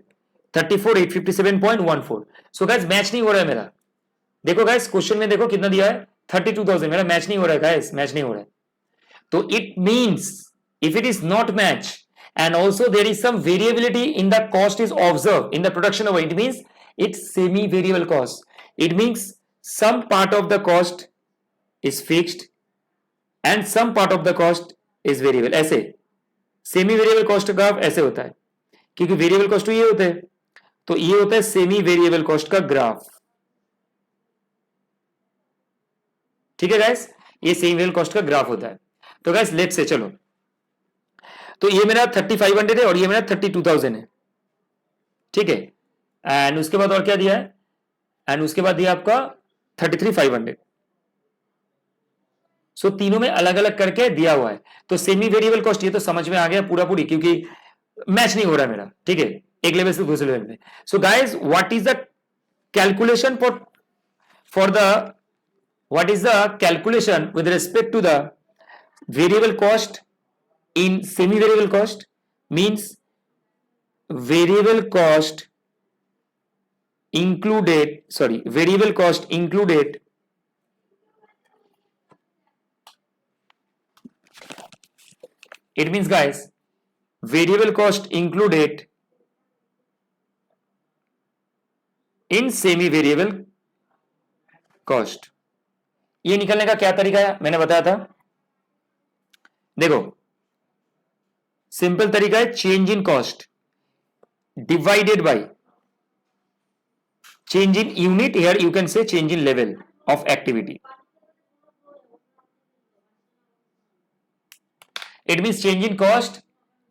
34,857.14. So guys match नहीं हो रहा है मेरा. देखो गाइस क्वेश्चन में देखो कितना दिया है 32,000. मेरा मैच नहीं हो रहा है गाइस, मैच नहीं हो रहा है. तो it means if it is not match and also there is some variability in the cost is observed in the production overhead, it means it's semi variable cost. It means some part of the cost is fixed and some part of the cost is variable. ऐसे semi variable cost का graph ऐसे होता है, क्योंकि variable cost तो ये होते हैं, तो ये होता है सेमी वेरिएबल कॉस्ट का ग्राफ. ठीक है गाइस, ये सेमी वेरिएबल कॉस्ट का ग्राफ होता है. तो गाइस लेट्स से चलो, तो ये मेरा 3,500 है और ये मेरा 32,000 है. ठीक है, एंड उसके बाद और क्या दिया है, एंड उसके बाद दिया आपका 33,500. सो तीनों में अलग अलग करके दिया हुआ है. तो सेमी वेरिएबल कॉस्ट ये तो समझ में आ गया पूरा पूरी, क्योंकि मैच नहीं हो रहा है मेरा. ठीक है, एक लेवल से दूसरे लेवल में. So guys what is the calculation for the what is the calculation with respect to the variable cost in semi variable cost means variable cost included it means guys variable cost included in semi variable cost. ये निकलने का क्या तरीका है मैंने बताया था, देखो सिंपल तरीका है change in cost divided by change in unit, here you can say change in level of activity. It means change in cost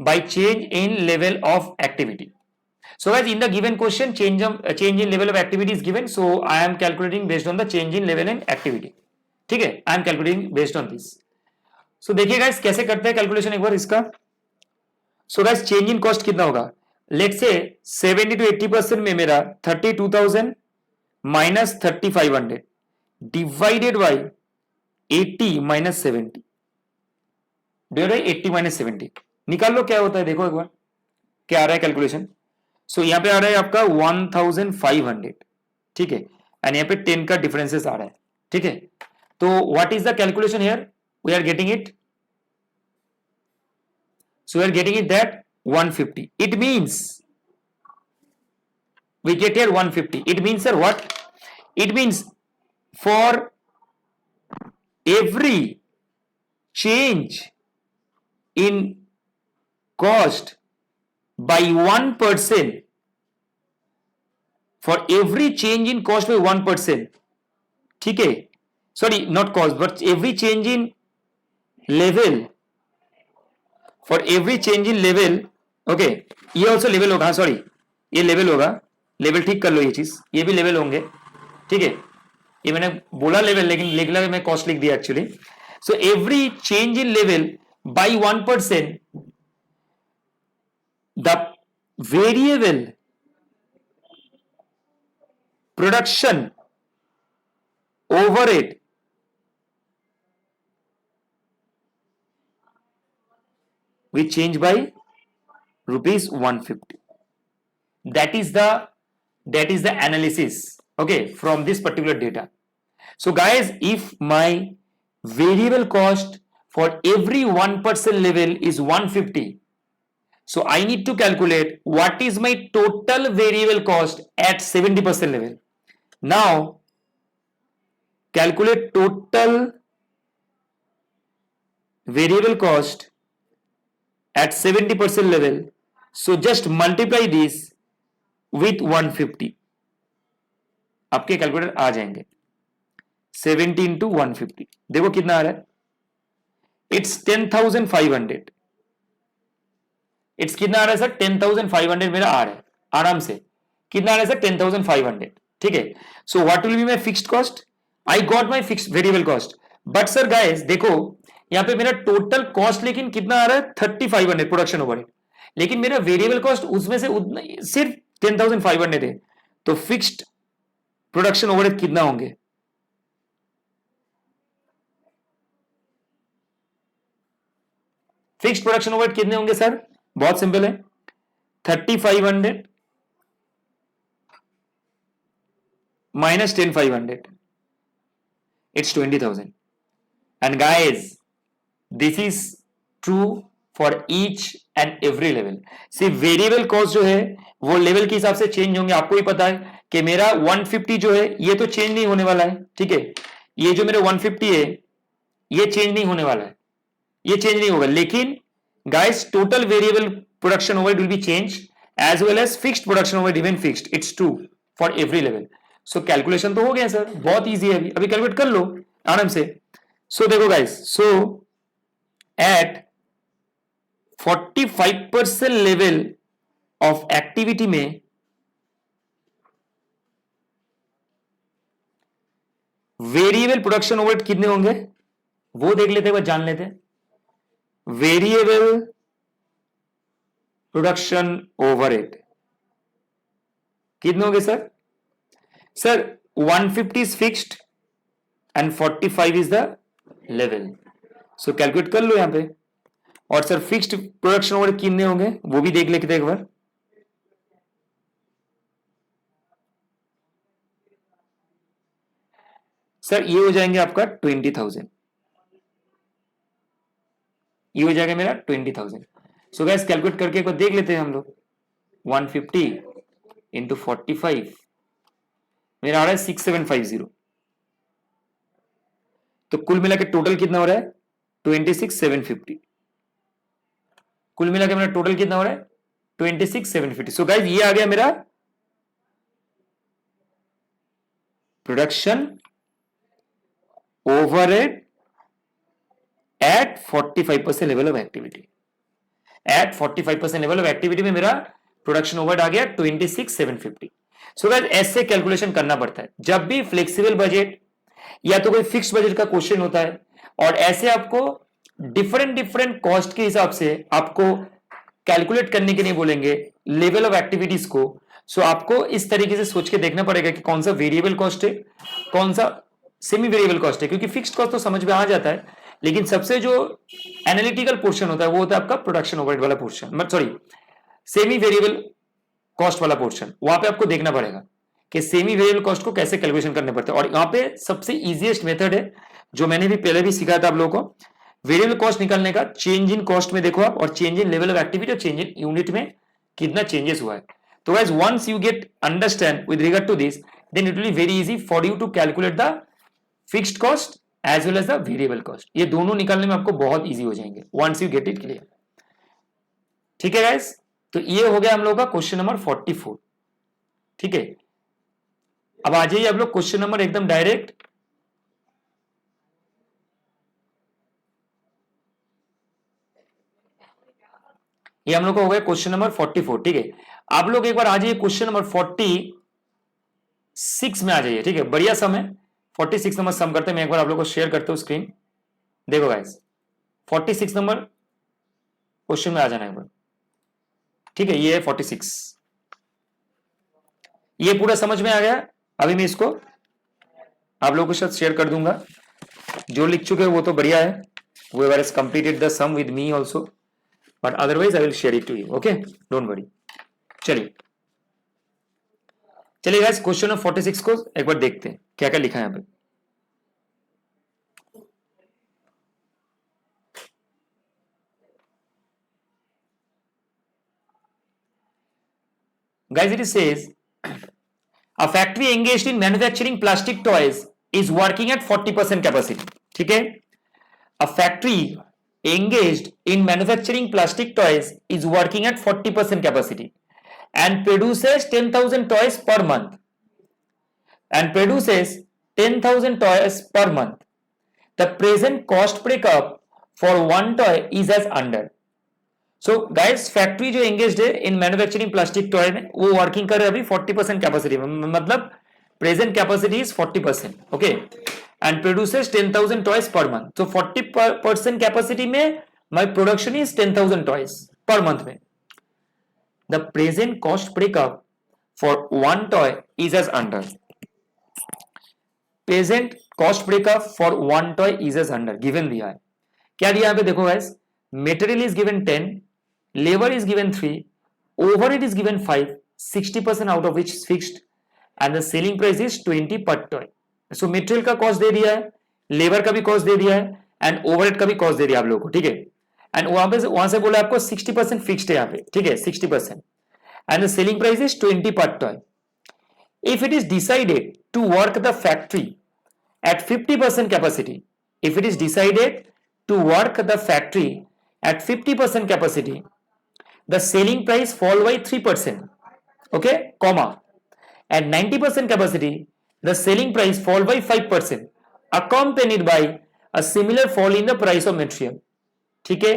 by change in level of activity. So guys, in the given question change in level of activity is given, so I am calculating based on the change in level and activity. ठीक है, I am calculating based on this. So देखिए guys कैसे करते हैं calculation एक बार इसका. So guys change in cost कितना होगा, लेट्स से 70 to 80% में मेरा 32,000 minus 3,500 divided by 80 minus 70 divided by 80 minus 70 निकाल लो क्या होता है, देखो एक बार क्या आ रहा है कैलकुलेशन. सो यहाँ पे आ रहा है आपका 1,500, ठीक है, एंड यहाँ पे 10 का डिफरेंसेस आ रहा है, ठीक है. तो what is the calculation here, we are getting it, so we are getting it that 150. It means we get here 150. It means sir what? It means for every change in cost by 1%, for every change in cost by 1%, ठीक है, sorry not cost but every change in level, for every change in level, okay, ये also level होगा, sorry ये level होगा, level ठीक कर लो, ये चीज ये भी level होंगे, ठीक है, ये मैंने बोला level लेकिन लिखला मैं cost लिख दिया actually. So every change in level by 1%, the variable production overhead we change by rupees 150. That is the analysis, okay, from this particular data. So guys, if my variable cost for every 1% level is 150, so I need to calculate what is my total variable cost at 70% level. Now calculate total variable cost at 70% level, so just multiply this with 150, आपके calculator आ जाएंगे. 70 into 150 देखो कितना आ रहा है, it's 10,500. It's कितना आ रहा है सर, 10,500 मेरा आ रहा है आराम से. कितना आ रहा है सर, 10,500, ठीक है. So what will be my fixed cost, I got my fixed variable cost, but sir guys देखो यहाँ पे मेरा टोटल कॉस्ट लेकिन कितना आ रहा है 3,500 प्रोडक्शन ओवरहेड, लेकिन मेरा वेरिएबल कॉस्ट उसमें से सिर्फ 10,500 है. तो फिक्स्ड प्रोडक्शन ओवरहेड कितना होंगे, फिक्स्ड प्रोडक्शन ओवरहेड कितने होंगे सर, बहुत सिंपल है, 3,500 minus 10,500 it's 20,000. And guys this is true for each and every level. सिर्फ वेरिएबल कॉस्ट जो है वो लेवल के हिसाब से चेंज होंगे. आपको ही पता है कि मेरा 150 जो है ये तो चेंज नहीं होने वाला है, ठीक है, ये जो मेरा 150 है ये चेंज नहीं होने वाला है, ये चेंज नहीं होगा. लेकिन guys total variable production overhead will be change as well as fixed production overhead even fixed, it's true for every level. So calculation तो हो गया सर, बहुत इजी है, अभी कैलकुलेट कर लो आराम से. सो देखो guys, so at 45% level of activity में वेरिएबल प्रोडक्शन ओवरहेड कितने होंगे वो देख लेते हैं, जान लेते हैं. वेरिएबल प्रोडक्शन ओवरहेड कितने होंगे sir, sir 150 is fixed and 45 is the level, so calculate कर लो यहां पे। और सर फिक्स्ड प्रोडक्शन ओवर कितने होंगे वो भी देख लेते एक बार। सर ये हो जाएंगे आपका 20,000, ये हो जाएगा मेरा 20,000। सो गैस कैलकुलेट करके एक बार देख लेते हैं हम लोग। 150 इंटू 45 मेरा आ रहा है 6750। तो कुल मिला के टोटल कितना हो रहा है 26,750। कुल मिला के मेरा टोटल कितना हो रहा है 26,750। सो गाइस ये आ गया मेरा production overhead at 45% level of activity. At 45% level of activity में मेरा प्रोडक्शन ओवरहेड आ गया 26,750। सो गाइस ऐसे कैलकुलेशन करना पड़ता है जब भी फ्लेक्सिबल बजट या तो कोई फिक्स बजट का क्वेश्चन होता है, और ऐसे आपको डिफरेंट डिफरेंट कॉस्ट के हिसाब से आपको कैलकुलेट करने के लिए बोलेंगे लेवल ऑफ एक्टिविटीज को। सो आपको इस तरीके से सोच के देखना पड़ेगा कि कौन सा वेरिएबल कॉस्ट है, कौन सा सेमी वेरिएबल कॉस्ट है, क्योंकि फिक्स्ड कॉस्ट तो समझ में आ जाता है, लेकिन सबसे जो एनालिटिकल पोर्शन होता है वो होता है आपका प्रोडक्शन ओवरहेड वाला portion, sorry semi variable cost वाला पोर्शन। वहां पे आपको देखना पड़ेगा कि सेमी वेरिएबल कॉस्ट को कैसे कैलकुलेशन करने पड़ते हैं। और यहाँ पे सबसे इजीएस्ट मेथड है जो मैंने भी पहले भी सिखाया था आप लोगों को, वेरिएबल कॉस्ट निकालने का। चेंज इन कॉस्ट में देखो आप, और change in level of activity और चेंज इन यूनिट में कितना चेंजेस हुआ है। तो guys once you get understand with regard to this, then it will be very easy for you to calculate the fixed cost as well as the variable cost. ये दोनों निकालने में आपको बहुत इजी हो जाएंगे once you get it clear. ठीक है गाइस, तो ये हो गया हम लोग का क्वेश्चन नंबर 44। ठीक है, अब आ जाइए आप लोग क्वेश्चन नंबर एकदम डायरेक्ट। ये हम लोग का हो गया क्वेश्चन नंबर 44। ठीक है, आप लोग एक बार आ जाइए क्वेश्चन नंबर 46 में आ जाइए। ठीक है, बढ़िया सम है। 46 नंबर सम करते हैं, मैं एक बार आप लोग को शेयर करता हूं स्क्रीन। देखो गाइस 46 नंबर क्वेश्चन में आ जाना एक बार। ठीक है, ये है 46। ये पूरा समझ में आ गया। अभी मैं इसको आप लोगों के साथ शेयर कर दूंगा। जो लिख चुके हैं वो तो बढ़िया है, whoever has completed the sum with me also, but otherwise I will share it to you, okay, don't worry। चलिए गाइस क्वेश्चन नंबर 46 को एक बार देखते हैं क्या क्या लिखा है यहाँ पे। Guys, it says a factory engaged in manufacturing plastic toys is working at 40% capacity। ठीक है, a factory engaged in manufacturing plastic toys is working at 40% capacity and produces 10,000 toys per month per month। The present cost breakup for one toy is as under। So guys factory जो engaged है in manufacturing plastic toy में, वो working कर रहे हैं अभी 40% capacity में, मतलब present capacity is 40%, okay, and produces 10,000 toys per month. तो 40% कैपेसिटी में my production is 10,000 toys per month में। The present cost breakup for one toy is as under. Present cost breakup for one toy is as under given दिया है। क्या दिया यहाँ पे देखो guys, material is given 10, labor is given 3, overhead is given 5, 60% out of which is fixed, and the selling price is 20 per toy। so material का cost दे दिया है, लेबर का भी कॉस्ट दे दिया है, एंड ओवरहेड का भी कॉस्ट दे दिया आप लोगों को। ठीक है, एंड वहां से बोला आपको 60% फिक्स्ड है यहाँ पे। ठीक है, 60%, and the selling price is 20 per toy. If it is decided to work the factory at 50% capacity, if it is decided to work the factory at 50% capacity, the selling price fall by 3%, okay, comma, at 90% capacity the selling price fall by 5%, accompanied by a similar fall in the price of material। ठीक है,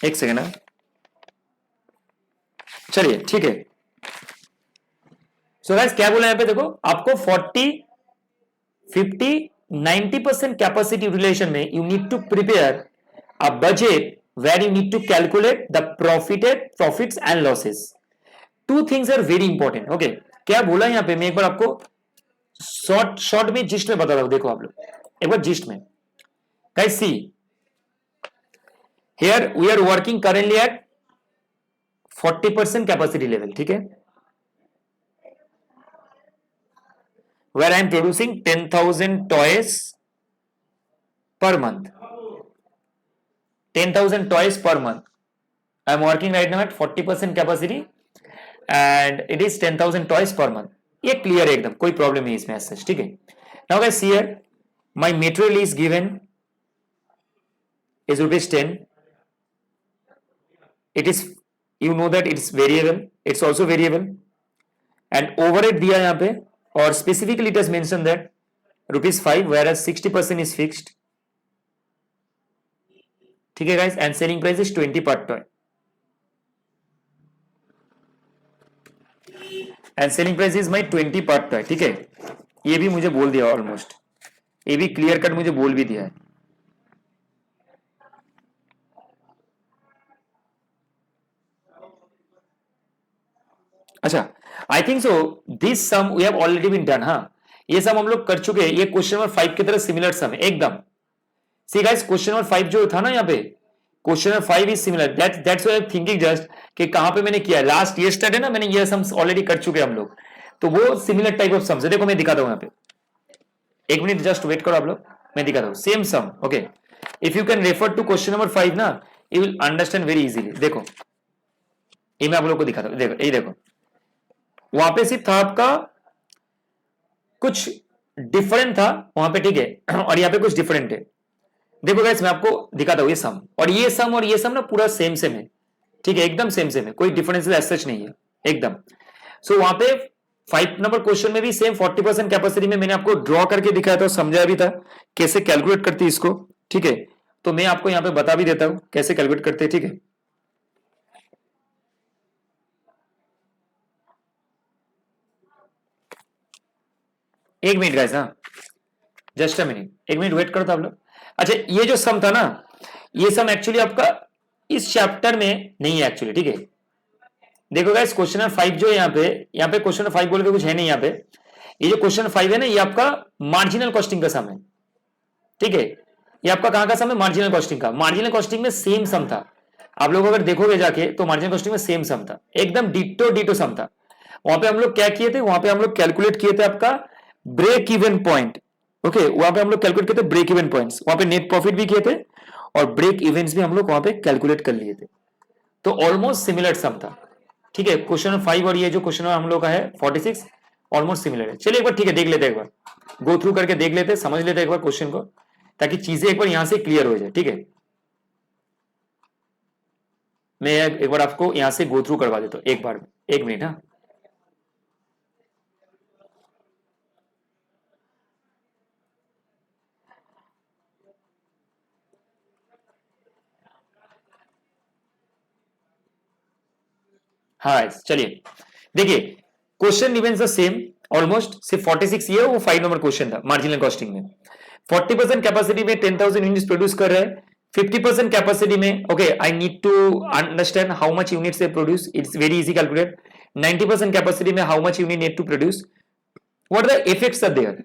एक second, चलिए ठीक है। So guys क्या बोला यहां पे देखो, आपको 40, 50, 90% कैपेसिटी रिलेशन में you need to prepare a budget where you need to calculate the profits and losses. Two things are very important. Okay, क्या बोला यहां पे, मैं एक बार आपको शॉर्ट में जिस्ट में बता रहा हूं. देखो आप लोग एक बार जिस्ट में. Guys see, here we are working currently at 40% capacity level. ठीक है, where I am producing 10,000 toys per month. 10,000 toys per month. I am working right now at 40% capacity and it is 10,000 toys per month. ये clear है एकदम, कोई problem नहीं इसमें ऐसा. ठीक है. Now guys here my material is given is rupees 10. It is, you know that it's variable, it's also variable, and overhead दिया यहाँ पे, और specifically it has mentioned that rupees 5 whereas 60% is fixed. ठीक है guys, and selling price is 20 per toy, and selling price is my 20 per toy. ठीक है, ये भी मुझे बोल दिया ऑलमोस्ट, ये भी क्लियर कट मुझे बोल भी दिया है. अच्छा, I think so this sum we have already been done. हाँ, ये सम हम लोग कर चुके हैं. ये क्वेश्चन नंबर 5 की तरह सिमिलर सम है एकदम. सी गाइस, क्वेश्चन नंबर 5 जो था ना यहाँ पे, question number 5 is similar. That's why I am thinking just कि कहां पे मैंने किया लास्ट यस्टरडे ना, मैंने ये सम्स ऑलरेडी कर चुके हम लोग, तो वो सिमिलर टाइप ऑफ सम्स है. देखो मैं दिखाता हूं यहाँ पे, एक मिनट जस्ट वेट करो आप लोग, मैं दिखाता हूं same sum. Okay, if you can refer to question number 5 ना, you will understand very easily. देखो ये मैं आप लोग को दिखाता हूं. देखो ये देखो, वहां पे सिर्फ था आपका कुछ डिफरेंट था वहां पे. ठीक है, और यहाँ पे कुछ डिफरेंट है. देखो गाइस, मैं आपको दिखाता हूं ये सम, और ये सम और ये सम ना पूरा सेम सेम है. ठीक है, एकदम सेम सेम है, कोई डिफरेंस एज सच नहीं है एकदम. सो वहां पे 5 नंबर क्वेश्चन में भी सेम 40% कैपेसिटी में मैंने आपको ड्रॉ करके दिखाया था, समझाया भी था कैसे कैलकुलेट करती है इसको. ठीक है, तो मैं आपको यहाँ पे बता भी देता हूं कैसे कैलकुलेट करते हैं. ठीक है, एक मिनट गाइस, हाँ जस्ट अ मिनट, एक मिनट वेट करो तो आप लोग. अच्छा, ये जो सम था ना, ये सम एक्चुअली आपका इस चैप्टर में नहीं है एक्चुअली. ठीक है, देखो गाइस, क्वेश्चन नंबर 5 जो है यहाँ पे क्वेश्चन नंबर 5 बोल के कुछ है नहीं यहाँ पे. ये जो क्वेश्चन नंबर 5 है ना, ये आपका मार्जिनल कॉस्टिंग का सम है. ठीक है, ये आपका कहां का सम है, मार्जिनल कॉस्टिंग का. मार्जिनल कॉस्टिंग में सेम सम था, आप लोग अगर देखोगे जाके तो मार्जिनल कॉस्टिंग में सेम सम था, एकदम डिटो डिटो सम था. वहां पे हम लोग क्या किए थे, वहां पे हम लोग कैलकुलेट किए थे आपका ब्रेक इवन पॉइंट. ओके, वहां पे हम लोग कैलकुलेट किए थे ब्रेक इवन पॉइंट्स, वहां पे नेट प्रॉफिट भी किए थे और ब्रेक इवेंट्स भी हम लोग वहां पे कैलकुलेट कर लिए थे. तो ऑलमोस्ट सिमिलर सम था. ठीक है, क्वेश्चन 5 और ये जो क्वेश्चन हम लोग का है 46 ऑलमोस्ट सिमिलर है. चलिए एक बार ठीक है देख लेते हैं, एक बार गो थ्रू करके देख लेते हैं, समझ लेते हैं एक बार क्वेश्चन को, ताकि चीजें एक बार यहां से क्लियर हो जाए. ठीक है, मैं एक बार आपको यहां से गो थ्रू करवा देता हूं एक बार में, एक मिनट. हाँ, हाँ चलिए देखिए, question remains the same almost, सिर्फ 46 ये वो 5 नंबर क्वेश्चन था मार्जिनल कॉस्टिंग में. 40% कैपेसिटी में 10,000 यूनिट्स प्रोड्यूस कर रहे हैं. 50% कैपेसिटी में, okay I need to understand how much units they produce, it's very easy calculate. 90% capacity में how much unit need to produce, what are the effects are there,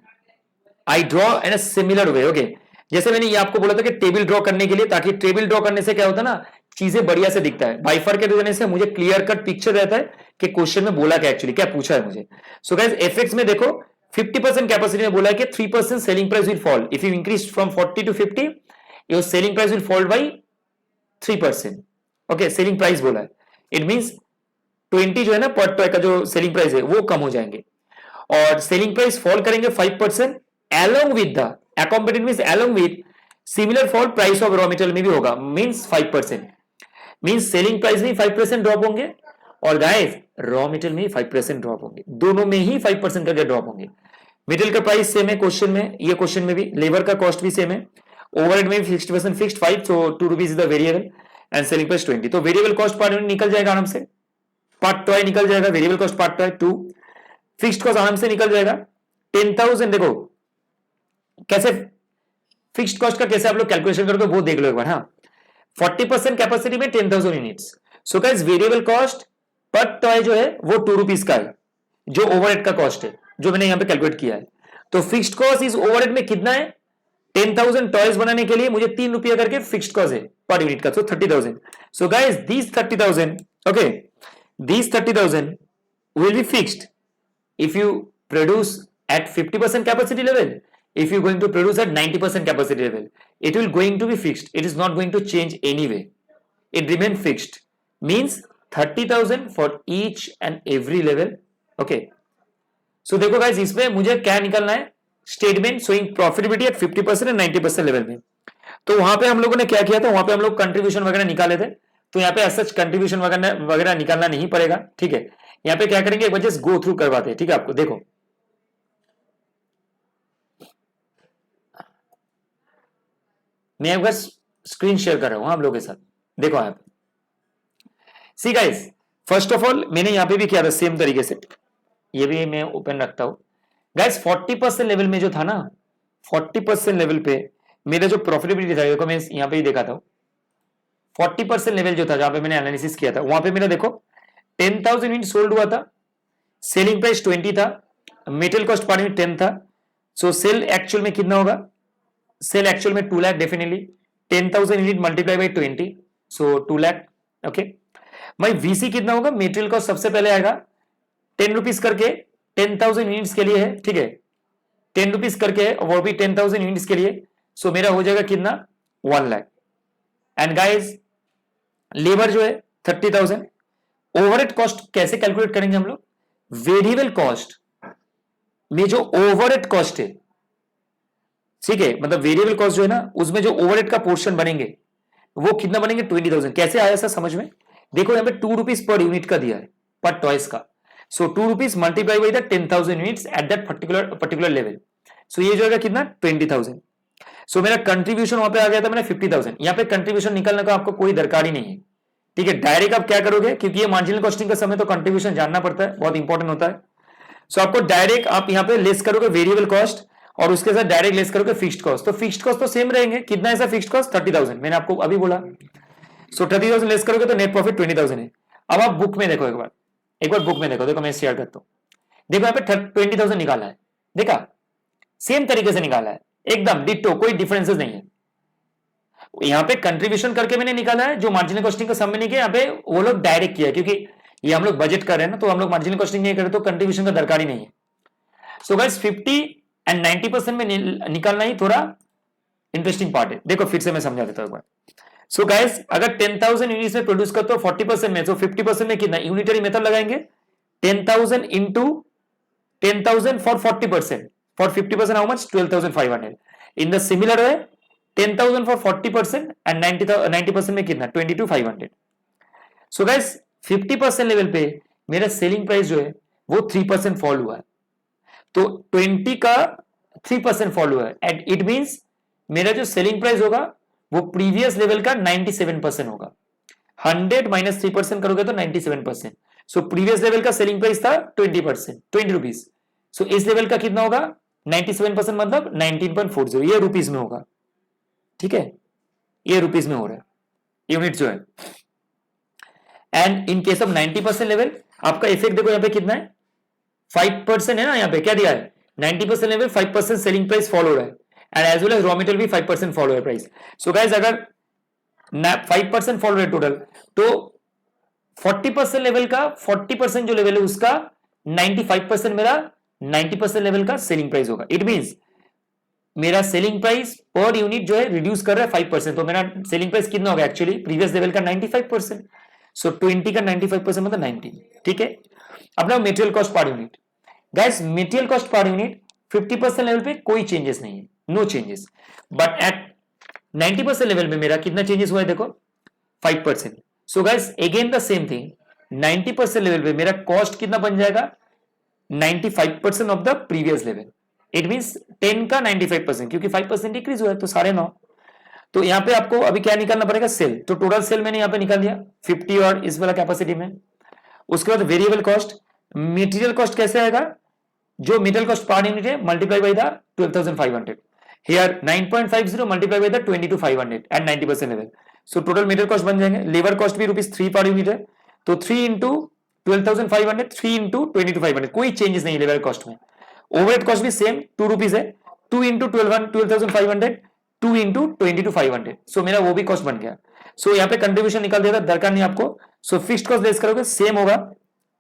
I draw in a similar way. Okay, जैसे मैंने ये आपको बोला था कि table draw करने के लिए, ताकि टेबल ड्रॉ करने से क्या होता है ना, चीजें बढ़िया से दिखता है. बाइफर के देने से मुझे क्लियर कट पिक्चर रहता है कि क्वेश्चन में बोला क्या, एक्चुअली क्या पूछा है मुझे. सो गाइस, इफेक्ट्स में देखो 50% कैपेसिटी में बोला है कि 3% selling price will fall if you increase from 40 to 50, your selling price will fall by 3%. Okay, selling price बोला है, इट मींस 20 जो है ना पर टॉय का जो सेलिंग प्राइस है वो कम हो जाएंगे, और सेलिंग प्राइस फॉल करेंगे 5% along with the accompanied means along with similar fall price of raw material में भी होगा, मींस 5%, मींस सेलिंग प्राइस में 5% ड्रॉप होंगे और गाइस रॉ मटेरियल में 5% ड्रॉप होंगे, दोनों में ही 5% करके ड्रॉप होंगे. मटेरियल का प्राइस सेम है क्वेश्चन में, ये क्वेश्चन में भी लेबर का कॉस्ट भी सेम है, ओवरहेड में 60% fixed 5, so 2 rupees is the variable and selling price 20. तो वेरिएबल कॉस्ट पर यूनिट निकल जाएगा आराम से, पार्ट टॉय निकल जाएगा, variable cost part toy 2, fixed cost आराम से निकल जाएगा 10,000. देखो कैसे फिक्स्ड कॉस्ट का कैसे आप लोग कैलकुलेशन करते हो वो देख लो एक बार. हाँ, 40% कैपेसिटी में 10,000 units. So guys variable cost per toy जो है वो 2 रुपीज का है, जो ओवरहेड का कॉस्ट है, जो मैंने यहां पे कैलकुलेट किया है। तो फिक्स्ड कॉस्ट इस ओवरहेड में कितना है? 10,000 टॉयज बनाने के लिए मुझे 3 रुपया करके फिक्स्ड कॉस्ट है पर यूनिट का, सो 30,000। So guys these 30,000, okay, these 30,000 will be fixed if you produce at 50% capacity level. If you're going to produce at 90% capacity level, it will going to be fixed. It is not going to change anyway. It remain fixed. Means 30,000 for each and every level. Okay. So देखो guys, इसमें मुझे क्या निकलना है? Statement showing profitability at 50% and 90% level में। तो वहां पे हम लोगों ने क्या किया था? वहां पे हम लोग कंट्रीब्यूशन वगैरह निकाले थे। तो यहाँ पे सच कंट्रीब्यूशन वगैरह निकालना नहीं पड़ेगा, ठीक है। यहाँ पे क्या करेंगे, एक बार जस्ट गो थ्रू करवाते हैं, ठीक है। आपको देखो, मैं एक बार स्क्रीन शेयर कर रहा हूं आप लोगों के साथ, देखो यहाँ पे। See guys, first of all मैंने यहाँ पे भी किया था सेम तरीके से, ये भी मैं ओपन रखता हूं। गाइस 40% लेवल में जो था ना, 40% लेवल पे मेरा जो प्रॉफिटेबिलिटी था, देखो मैं यहाँ पे ही देखा था, 40% लेवल जो था जहां पे मैंने एनालिसिस किया था, वहां पे मेरा देखो 10,000 यूनिट सोल्ड हुआ था, सेलिंग प्राइस 20 था, मेटेरियल कॉस्ट पर यूनिट 10 था। सो सेल एक्चुअल में कितना होगा? सेल एक्चुअल में 2 lakh definitely, 10,000 unit multiply by 20, so 2 lakh. Okay, भाई वीसी कितना होगा? मेटेरियल कॉस्ट सबसे पहले आएगा 10 रुपीज करके 10,000 यूनिट्स के लिए है, ठीक है, 10 रुपीज करके है, वो भी 10,000 यूनिट्स के लिए। सो मेरा हो जाएगा कितना? 1 लाख। एंड गाइज लेबर जो है 30,000। ओवरहेड कॉस्ट कैसे कैलकुलेट करेंगे हम लोग? वेरिएबल कॉस्ट में जो ओवरहेड कॉस्ट है, ठीक है, मतलब वेरिएबल कॉस्ट जो है ना, उसमें जो ओवरहेड का पोर्शन बनेंगे वो कितना बनेंगे? 20,000। कैसे आया सर समझ में? देखो यहाँ पे 2 रुपीज पर यूनिट का दिया है, पर टॉयस का। So 2 rupees multiply by the 10,000 units at that particular level. So ये जो है कितना? 20,000। सो मेरा कंट्रीब्यूशन वहां पे आ गया था, मैंने 50,000। यहाँ पे कंट्रीब्यूशन निकालने का आपको कोई दरकार ही नहीं है, ठीक है। डायरेक्ट आप क्या करोगे, क्योंकि ये मार्जिनल कॉस्टिंग का समय तो कंट्रीब्यूशन जानना पड़ता है, बहुत इंपॉर्टेंट होता है। सो आपको डायरेक्ट आप यहाँ पे लेस करोगे वेरिएबल कॉस्ट, और उसके साथ डायरेक्ट लेस करोगे फिक्स्ड कॉस्ट। तो फिक्स्ड कॉस्ट तो सेम रहेंगे। कितना है सर फिक्स्ड कॉस्ट? 30,000, मैंने आपको अभी बोला। सो 30,000 लेस करोगे तो नेट प्रॉफिट 20,000 है। अब आप बुक में देखो, एक बार बुक में देखो मैं शेयर करता हूं। देखो यहाँ पे 20,000 निकाला है, देखा, सेम तरीके से निकाला है, एकदम डिट्टो, कोई डिफरेंसेस नहीं है। यहाँ पे कंट्रीब्यूशन करके मैंने निकाला है, जो मार्जिनल कॉस्टिंग का सम में नहीं किया, यहाँ पे वो लोग डायरेक्ट किया, क्योंकि ये हम लोग बजट कर रहे हैं ना, तो हम लोग मार्जिनल कॉस्टिंग नहीं करें तो कंट्रीब्यूशन का दरकार ही नहीं है। सो गाइस 50 एंड 90% में निकालना ही थोड़ा इंटरेस्टिंग पार्ट है। देखो फिर से मैं समझा देता हूं एक बार। सो गाइस अगर 10,000 यूनिट्स में प्रोड्यूस करते हो 40% में, तो 50% में कितना? यूनिटरी मेथड लगाएंगे, 10,000 into 10,000 for 40%, for 50% how much? 12,500। In the similar way 10,000 for 40% and 90% में कितना? 22,500। सो गाइस 50% लेवल पे मेरा सेलिंग प्राइस जो है वो 3% फॉल हुआ है, तो 20 का 3% फॉल हुआ है। एंड इट मींस मेरा जो सेलिंग प्राइस होगा वो प्रीवियस लेवल का 97% होगा। 100 माइनस 3% करोगे तो 97%। सो प्रीवियस लेवल का सेलिंग प्राइस था 20%, 20 रुपीज। सो इस लेवल का कितना होगा? 97% मतलब 19.40, ये रुपीज में होगा, ठीक है, ये रुपीज में हो रहा है यूनिट जो है। And in case of 90% level आपका इफेक्ट देखो यहाँ पे कितना है? 5% है ना, यहाँ पे क्या दिया है? 90% लेवल 5% सेलिंग प्राइस फॉलो हो रहा है, and as well as raw material भी 5% फॉलो है प्राइस। सो गाइस अगर 5% फॉलो है टोटल, तो 40% लेवल का 40% जो लेवल है उसका 95% मेरा 90% लेवल का सेलिंग प्राइस होगा। इट मींस मेरा सेलिंग प्राइस पर यूनिट जो है रिड्यूस कर रहा है 5%, तो मेरा सेलिंग प्राइस कितना होगा एक्चुअली प्रीवियस लेवल का? 95%। सो 20 का 95% मतलब 90, ठीक है। अपना material cost per unit, guys material cost per unit 50% level पे कोई चेंजेस नहीं है, no changes. But at 90% level में मेरा कितना चेंजेस हुआ है? देखो 5%। So guys again the same thing, 90% level पे मेरा कॉस्ट कितना बन जाएगा? 95% of the previous level. It means 10 का 95%, क्योंकि 5% डिक्रीज हुआ है तो 9.5। तो यहां पे आपको अभी क्या निकालना पड़ेगा? सेल। तो टोटल सेल मैंने यहां पे निकाल दिया 50 और इस वाला कैपेसिटी में। उसके बाद वेरिएबल कॉस्ट, मटेरियल कॉस्ट कैसे आएगा? जो मेटेरियल कॉस्ट पर यूनिट है multiply by the 12,500, here 9.50 multiply by the 22,500 at 90% level. So total material cost बन जाएंगे, लेबर कॉस्ट भी ₹3 पर यूनिट है, तो 3 इंटू 12,500, 3 इंटू 22,500, कोई चेंजेस नहीं लेबर कॉस्ट में। ओवरहेड कॉस्ट भी सेम ₹2 है, 2 इंटू 12,500, 2 इंटू 22,500, सो मेरा वो भी कॉस्ट बन गया। सो यहाँ पे कंट्रीब्यूशन निकाल दिया था, दरकार नहीं आपको। सो फिक्स्ड कॉस्ट लेस करोगे सेम होगा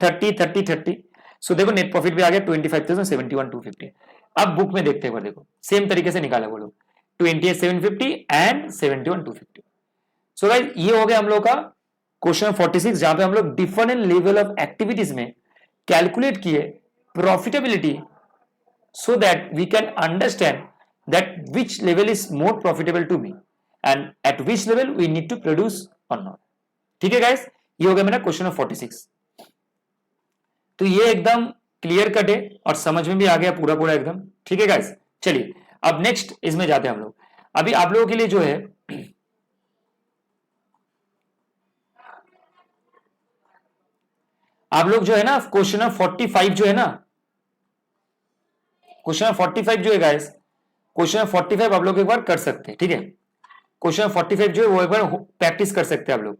30 30 30। सो देखो नेट प्रॉफिट भी आ गया 25,071,250। अब बुक में देखते हैं, देखो सेम तरीके से निकाला वो लोग 28,750 एंड 71,250। सो गाइस ये हो गया हम लोग का क्वेश्चन 46, जहां पे हम लोग डिफरेंट लेवल ऑफ एक्टिविटीज में कैलकुलेट किए profitability, so that we can understand that which level is more profitable to me and at which level we need to produce or not। ठीक है गाइस, ये हो गया मेरा क्वेश्चन ऑफ 46। तो ये एकदम क्लियर कट है और समझ में भी आ गया पूरा पूरा एकदम। ठीक है गाइस, चलिए अब नेक्स्ट इसमें जाते हैं हम लोग। अभी आप लोगों के लिए जो है आप लोग जो है ना क्वेश्चन ऑफ 45 जो है ना, क्वेश्चन 45 जो है गाइस, क्वेश्चन 45 आप लोग एक बार कर सकते हैं। ठीक है, क्वेश्चन 45 जो है वो एक बार प्रैक्टिस कर सकते हैं आप लोग।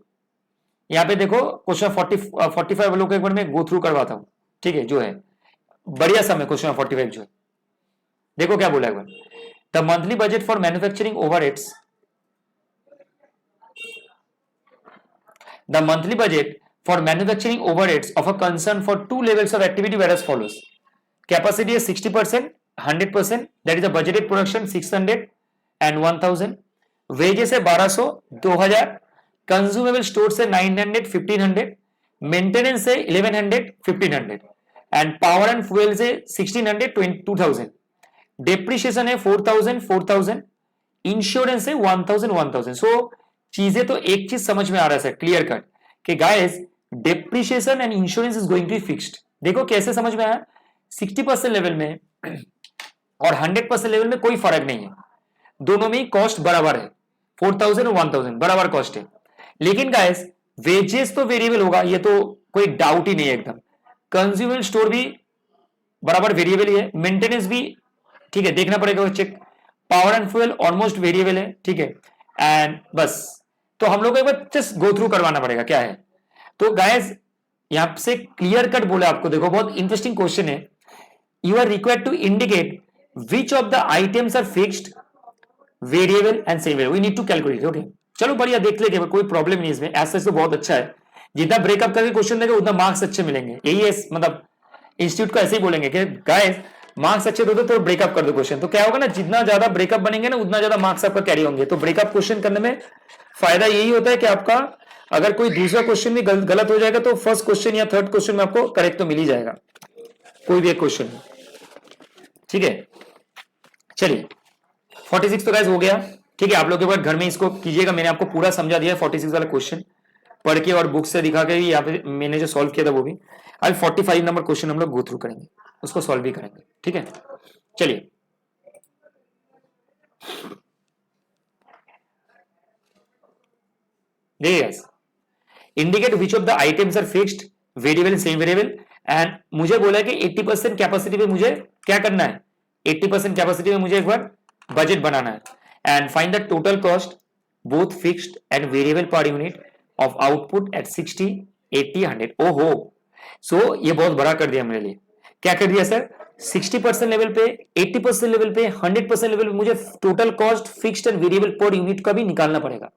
यहाँ पे देखो क्वेश्चन 45 आप लोग को एक बार मैं गो थ्रू करवाता हूं। ठीक है, जो है बढ़िया सम है क्वेश्चन 45 जो है। देखो क्या बोला एक बार, the monthly budget for manufacturing overheads, the monthly budget for manufacturing overheads of a concern for 2 levels of activity were as follows. Capacity है 60%, 100%, that is a budgeted production 600 and 1000, wages है 1200, 2000, consumable store से 900, 1500, maintenance है 1100, 1500 and power and fuel से 1600, 2000, depreciation है 4000, 4000, insurance है 1000, 1000। सो चीजें तो एक चीज समझ में आ रहा है सर क्लियर कट कि guys depreciation and insurance is going to be fixed. देखो कैसे समझ में आया, 60% लेवल में और 100% लेवल में कोई फर्क नहीं है, दोनों में कॉस्ट बराबर है, 4000 और 1000 बराबर कॉस्ट है। लेकिन गाइस वेजेस तो वेरिएबल होगा, ये तो कोई डाउट ही नहीं है एकदम। कंज्यूमर स्टोर भी बराबर वेरिएबल ही है, मेंटेनेंस भी ठीक है देखना पड़ेगा check, power and fuel almost variable है। ठीक है, एंड बस तो हम लोग को एक बार जस्ट गो थ्रू करवाना पड़ेगा क्या है। तो गाइस यहां से क्लियर कट बोला आपको, देखो बहुत इंटरेस्टिंग क्वेश्चन है। You are required to indicate which of the items are fixed, variable and same variable, we need to calculate. Okay चलो बढ़िया देख लेंगे, कोई प्रॉब्लम नहीं इसमें, ऐसा तो बहुत अच्छा है। जितना ब्रेकअप करके क्वेश्चन देंगे उतना मार्क्स अच्छे मिलेंगे, यही है मतलब इंस्टीट्यूट को ऐसे ही बोलेंगे कि गाइस मार्क्स अच्छे दो तो ब्रेकअप कर दो क्वेश्चन, तो क्या होगा ना जितना ज्यादा ब्रेकअप बनेंगे ना उतना ज्यादा मार्क्स आपका कैरी होंगे। तो ब्रेकअप क्वेश्चन करने में फायदा यही होता है कि आपका अगर कोई दूसरा क्वेश्चन भी गलत हो जाएगा तो फर्स्ट क्वेश्चन या थर्ड क्वेश्चन में आपको करेक्ट तो मिल ही जाएगा, कोई भी एक क्वेश्चन। ठीक है, चलिए 46 तो गाइस हो गया। ठीक है, आप लोग के बाद घर में इसको कीजिएगा, मैंने आपको पूरा समझा दिया है 46 वाला क्वेश्चन पढ़ के और बुक से दिखा के भी, यहाँ पे मैंने जो सॉल्व किया था वो भी। अब 45 नंबर क्वेश्चन हम लोग गो थ्रू करेंगे, उसको सॉल्व भी करेंगे। ठीक है, चलिए देखिए indicate which of the items are fixed, variable, same variable, and मुझे बोला है कि 80% कैपेसिटी पे मुझे क्या करना है, 80% कैपेसिटी में मुझे एक बार बजट बनाना है, and find the total cost both fixed and variable per unit of output at 60, 80, 100। ओहो, सो ये बहुत बड़ा कर दिया मेरे लिए। क्या कर दिया सर, 60% लेवल पे, 80% लेवल पे, 100% लेवल पे मुझे total cost fixed and variable पर यूनिट का भी निकालना पड़ेगा।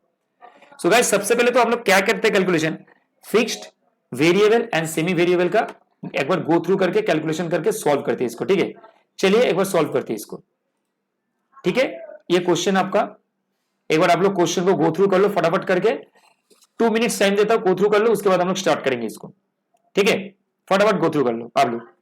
सो गाइस सबसे पहले तो हम लोग क्या करते हैं calculation, fixed, variable and semi variable का एक बार गो थ्रू करके कैलकुलेशन करके सॉल्व करते हैं इसको। ठीक है, चलिए एक बार सॉल्व करते हैं इसको। ठीक है, ये क्वेश्चन आपका एक बार आप लोग क्वेश्चन को गो थ्रू कर लो फटाफट करके, 2 मिनट्स टाइम देता हूं, गो थ्रू कर लो, उसके बाद हम लोग स्टार्ट करेंगे इसको। ठीक है, फटाफट गो थ्रू कर लो आप लोग।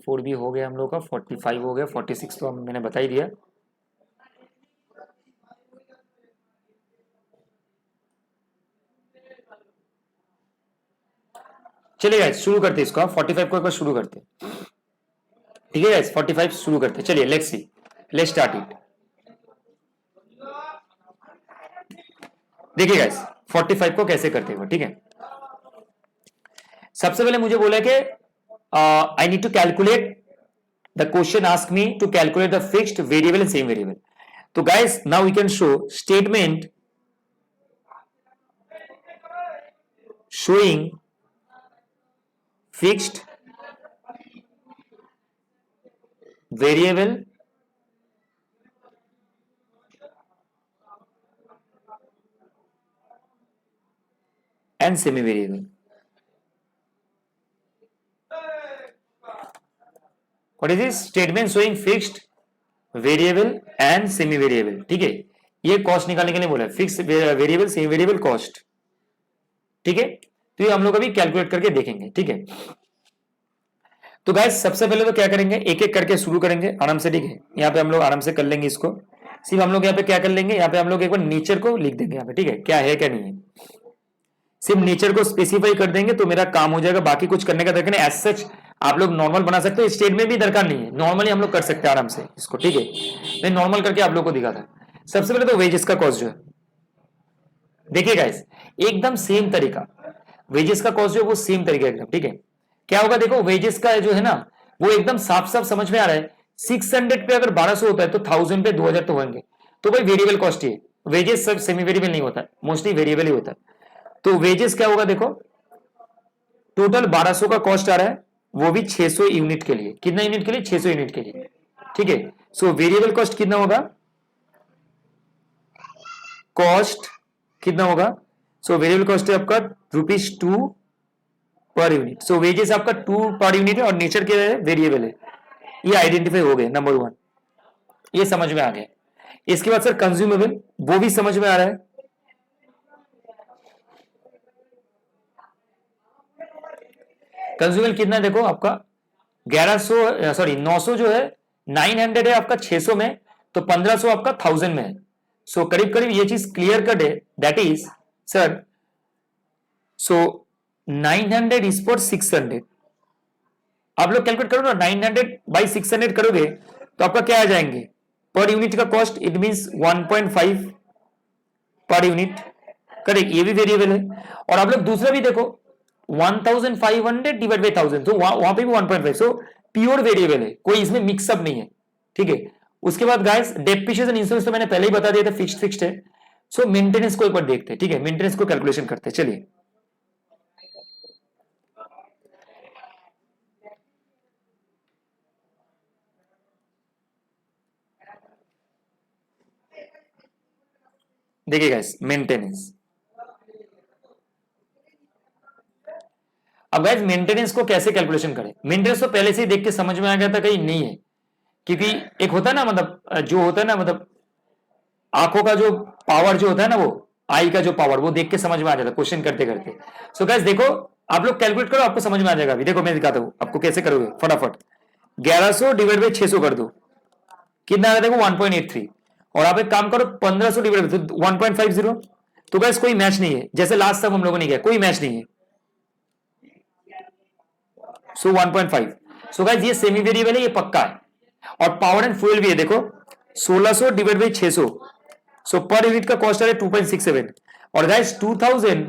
44 भी हो गया हम लोग का, 45 हो गया, 46 तो मैंने बता ही दिया। चलिए गाइस शुरू करते इसको, 45 को एक बार शुरू करते, ठीक है गाइस 45 शुरू करते। चलिए let's see, let's start it. देखिए गाइस 45 को कैसे करते हो, ठीक है। सबसे पहले मुझे बोला कि I need to calculate, the question ask me to calculate the fixed variable and same variable. तो guys now we can show statement showing fixed variable and semi variable। what is this statement showing fixed variable and semi variable, ठीक है। ये cost निकालने के लिए बोला है, fix variable semi variable cost, ठीक है। तो ये हम लोग अभी कैलकुलेट करके देखेंगे, ठीक है। तो गाइस सबसे पहले तो क्या करेंगे, एक एक करके शुरू करेंगे आराम से, ठीक है। यहाँ पे हम लोग आराम से कर लेंगे इसको। सिर्फ हम लोग यहाँ पे क्या कर लेंगे, यहाँ पे हम लोग एक बार नेचर को लिख देंगे यहाँ पे, ठीक है, क्या है क्या नहीं है। सिर्फ नेचर को स्पेसिफाई कर देंगे तो मेरा काम हो जाएगा, बाकी कुछ करने का दरकार नहीं। एज सच आप लोग नॉर्मल बना सकते हो, स्टेट में भी दरकार नहीं है, नॉर्मली हम लोग कर सकते हैं आराम से इसको, ठीक है। मैं नॉर्मल करके आप लोग को दिखा था। सबसे पहले तो वेजेस का कॉस्ट जो है, देखिए गाइस एकदम सेम तरीका, वेजेस का कॉस्ट जो है वो सेम तरीका एकदम, ठीक है। क्या होगा देखो, वेजेस का जो है ना वो एकदम साफ साफ समझ में आ रहा है। 600 पे अगर 1200 होता है तो 1000 पे 2000 तो होंगे, तो भाई वेरिएबल कॉस्ट ही, वेजेस सब सेमी वेरिएबल नहीं होता, मोस्टली वेरिएबल ही होता है। तो वेजेस क्या होगा देखो, टोटल 1200 का कॉस्ट आ रहा है, वो भी 600 यूनिट के लिए। कितना यूनिट के लिए, 600 यूनिट के लिए, ठीक है। सो वेरिएबल कॉस्ट कितना होगा, कॉस्ट कितना होगा, सो वेरिएबल कॉस्ट है आपका ₹2 पर यूनिट। सो वेजेस आपका 2 पर यूनिट है और नेचर के वेरिएबल है, ये आइडेंटिफाई हो गए, नंबर 1 ये समझ में आ गया। इसके बाद सर कंज्यूमेबल, वो भी समझ में आ रहा है। कंज्यूमेबल कितना देखो आपका 1100 सॉरी 900 जो है, 900 है आपका 600 में, तो 1500 आपका 1000 में है। सो करीब करीब ये चीज क्लियर कट है, that is sir, so 900 is for 600। आप लोग कैलकुलेट करो ना, 900 बाई 600 करोगे तो आपका क्या आ जाएंगे पर यूनिट का cost, it means 1.5 per unit, correct, ये भी वेरिएबल है। और आप लोग दूसरा भी देखो 1500 डिवाइड बाई 1000, तो वहां पे भी 1.5, सो प्योर वेरिएबल है, कोई इसमें मिक्सअप नहीं है, ठीक है। उसके बाद गाइस डेप्रिसिएशन इंश्योरेंस तो मैंने पहले ही बता दिया था, फिक्स्ड है। सो मेंटेनेंस को एक बार देखते हैं, ठीक है, मेंटेनेंस को कैलकुलेशन करते हैं, चलिए। देखिए गाइस मेंटेनेंस, अब गाइस मेंटेनेंस को कैसे कैलकुलेशन करें। मेंटेनेंस तो पहले से ही देख के समझ में आ गया था कहीं नहीं है, क्योंकि एक होता है ना, मतलब जो होता है ना, मतलब आंखों का जो पावर जो होता है ना, वो आई का जो पावर, वो देख के समझ में आ जाता है क्वेश्चन करते करते। सो गाइस देखो, आप लोग कैलकुलेट करो, आपको समझ में आ जाएगा। अभी देखो मैं दिखाता हूं आपको कैसे करोगे फटाफट। 1100 डिवाइड बाई 600 कर दो, कितना आ रहा है देखो 1.83। और आप एक काम करो 1500 डिवाइड बाई 1.50। तो गाइस कोई मैच नहीं है, जैसे लास्ट तक हम लोगों ने किया, कोई मैच नहीं है। सो 1.5। सो गाइस ये सेमी वेरिएबल है, ये पक्का है। और पावर एंड फ्यूल भी है देखो, 1600 डिवाइड बाई 600, सो पर यूनिट का कॉस्ट आ रहा है 2.67। और गाइस 2000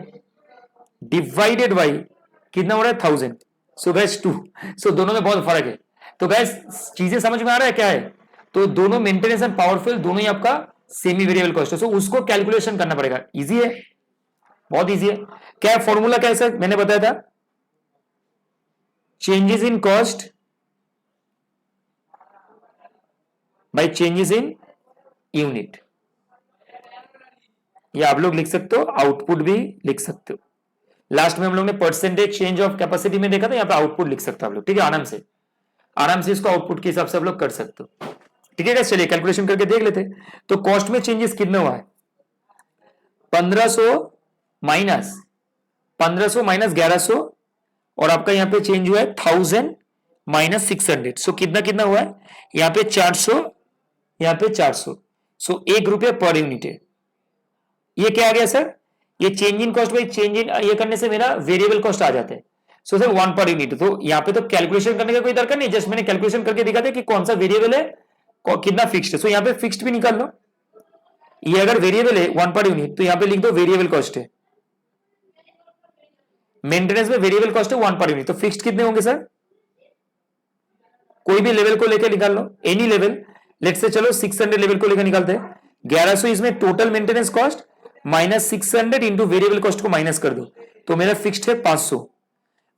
डिवाइडेड बाई कितना हो रहा है 1000, सो गाइस 2। सो दोनों में बहुत फर्क है। तो गाइस चीजें समझ में आ रहा है क्या है, तो दोनों मेंटेनेंस एंड पावरफुल दोनों ही आपका सेमी वेरिएबल कॉस्ट है, सो उसको कैलकुलेशन करना पड़ेगा। इजी है, बहुत इजी है। क्या फॉर्मूला क्या है सर, मैंने बताया था, changes in cost by changes in unit, या आप लोग लिख सकते हो, आउटपुट भी लिख सकते हो। लास्ट में हम लोग ने परसेंटेज चेंज ऑफ कैपेसिटी में देखा था, यहाँ पे आउटपुट लिख सकते हो आप लोग, ठीक है, आराम से इसको आउटपुट के हिसाब से आप लोग कर सकते हो, ठीक है। चलिए कैलकुलेशन करके देख लेते। तो कॉस्ट में चेंजेस कितना हुआ है, 1500 माइनस 1100, और आपका यहां पे चेंज हुआ है 1000 -600, सो कितना कितना हुआ है यहाँ पे 400, यहाँ पे 400, सो 1 रुपया पर यूनिट है। ये क्या आ गया सर, ये change in cost by change in, ये करने से मेरा वेरिएबल कॉस्ट आ जाते हैं। सो सर 1 पर यूनिट, तो यहाँ पे तो कैलकुलेशन करने का कोई दरकार नहीं, जस्ट मैंने कैलकुलेशन करके दिखा दिया कि कौन सा वेरिएबल है कितना फिक्स्ड है। सो यहाँ पे फिक्स्ड भी निकाल लो, ये अगर वेरिएबल है 1 पर यूनिट तो यहाँ पे लिख दो वेरिएबल कॉस्ट है, मेंटेनेंस में वेरिएबल कॉस्ट है 1 पर यूनिट, तो फिक्स्ड कितने होंगे सर, कोई भी लेवल को लेकर निकाल लो, एनी लेवल, लेट्स से चलो 600 लेवल को लेकर निकालते हैं। 1100 इसमें total maintenance cost -600 into variable cost को माइनस कर दो, तो मेरा फिक्स्ड है 500।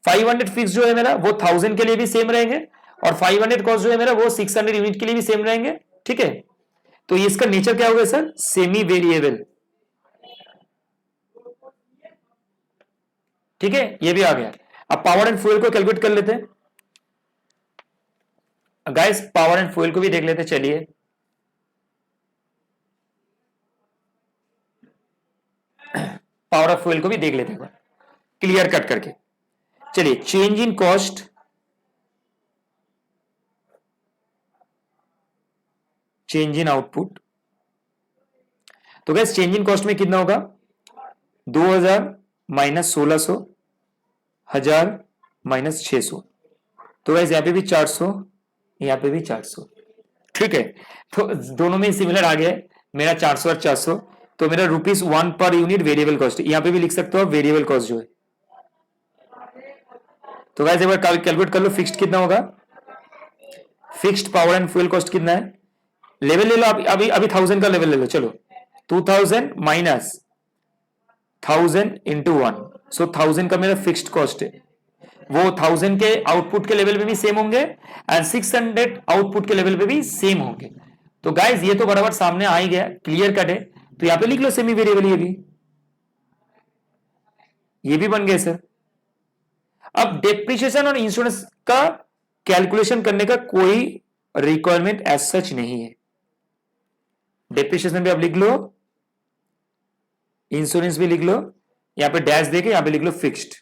500 फिक्स जो है मेरा वो 1000 के लिए भी सेम रहेंगे, और 500 कॉस्ट जो है मेरा वो 600 यूनिट के लिए भी सेम रहेंगे, ठीक है। तो इसका नेचर क्या होगा सर, सेमी वेरिएबल, ठीक है, ये भी आ गया। अब पावर एंड फ्यूल को कैलकुलेट कर लेते हैं गाइस, पावर एंड फ्यूल को भी देख लेते हैं, चलिए। पावर ऑफ फ्यूल को भी देख लेते हैं क्लियर कट करके। चलिए, change in cost, change in output, तो गैस चेंज इन कॉस्ट में कितना होगा, 2000 माइनस 1600, 1000 माइनस 600, तो गैस यहाँ पे भी 400, यहाँ पे भी 400, ठीक है। तो दोनों में सिमिलर आ गया है मेरा 400 और 400, तो मेरा ₹1 पर यूनिट वेरिएबल कॉस्ट, यहाँ पे भी लिख सकते हो आप वेरिएबल कॉस्ट जो है। तो गैस एक बार कैलकुलेट कर लो, फिक्स्ड कितना होगा, fixed power and fuel cost कितना है, लेवल ले लो अभी 1000 का लेवल ले लो, चलो 2000 माइनस 1000 इंटू 1, सो 1000 का मेरा फिक्स्ड कॉस्ट है, वो 1000 के आउटपुट के लेवल पे भी सेम होंगे एंड 600 आउटपुट के लेवल पे भी सेम होंगे। तो गाइज ये तो बराबर सामने आ ही गया, क्लियर कट है, तो यहां पे लिख लो सेमी वेरिएबल, ये भी बन गए सर। अब डेप्रिसिएशन और इंश्योरेंस का कैलकुलेशन करने का कोई रिक्वायरमेंट एज सच नहीं है, डेप्रिसिएशन भी आप लिख लो, इंश्योरेंस भी लिख लो, यहां पे डैश देके यहां पे लिख लो फिक्स्ड,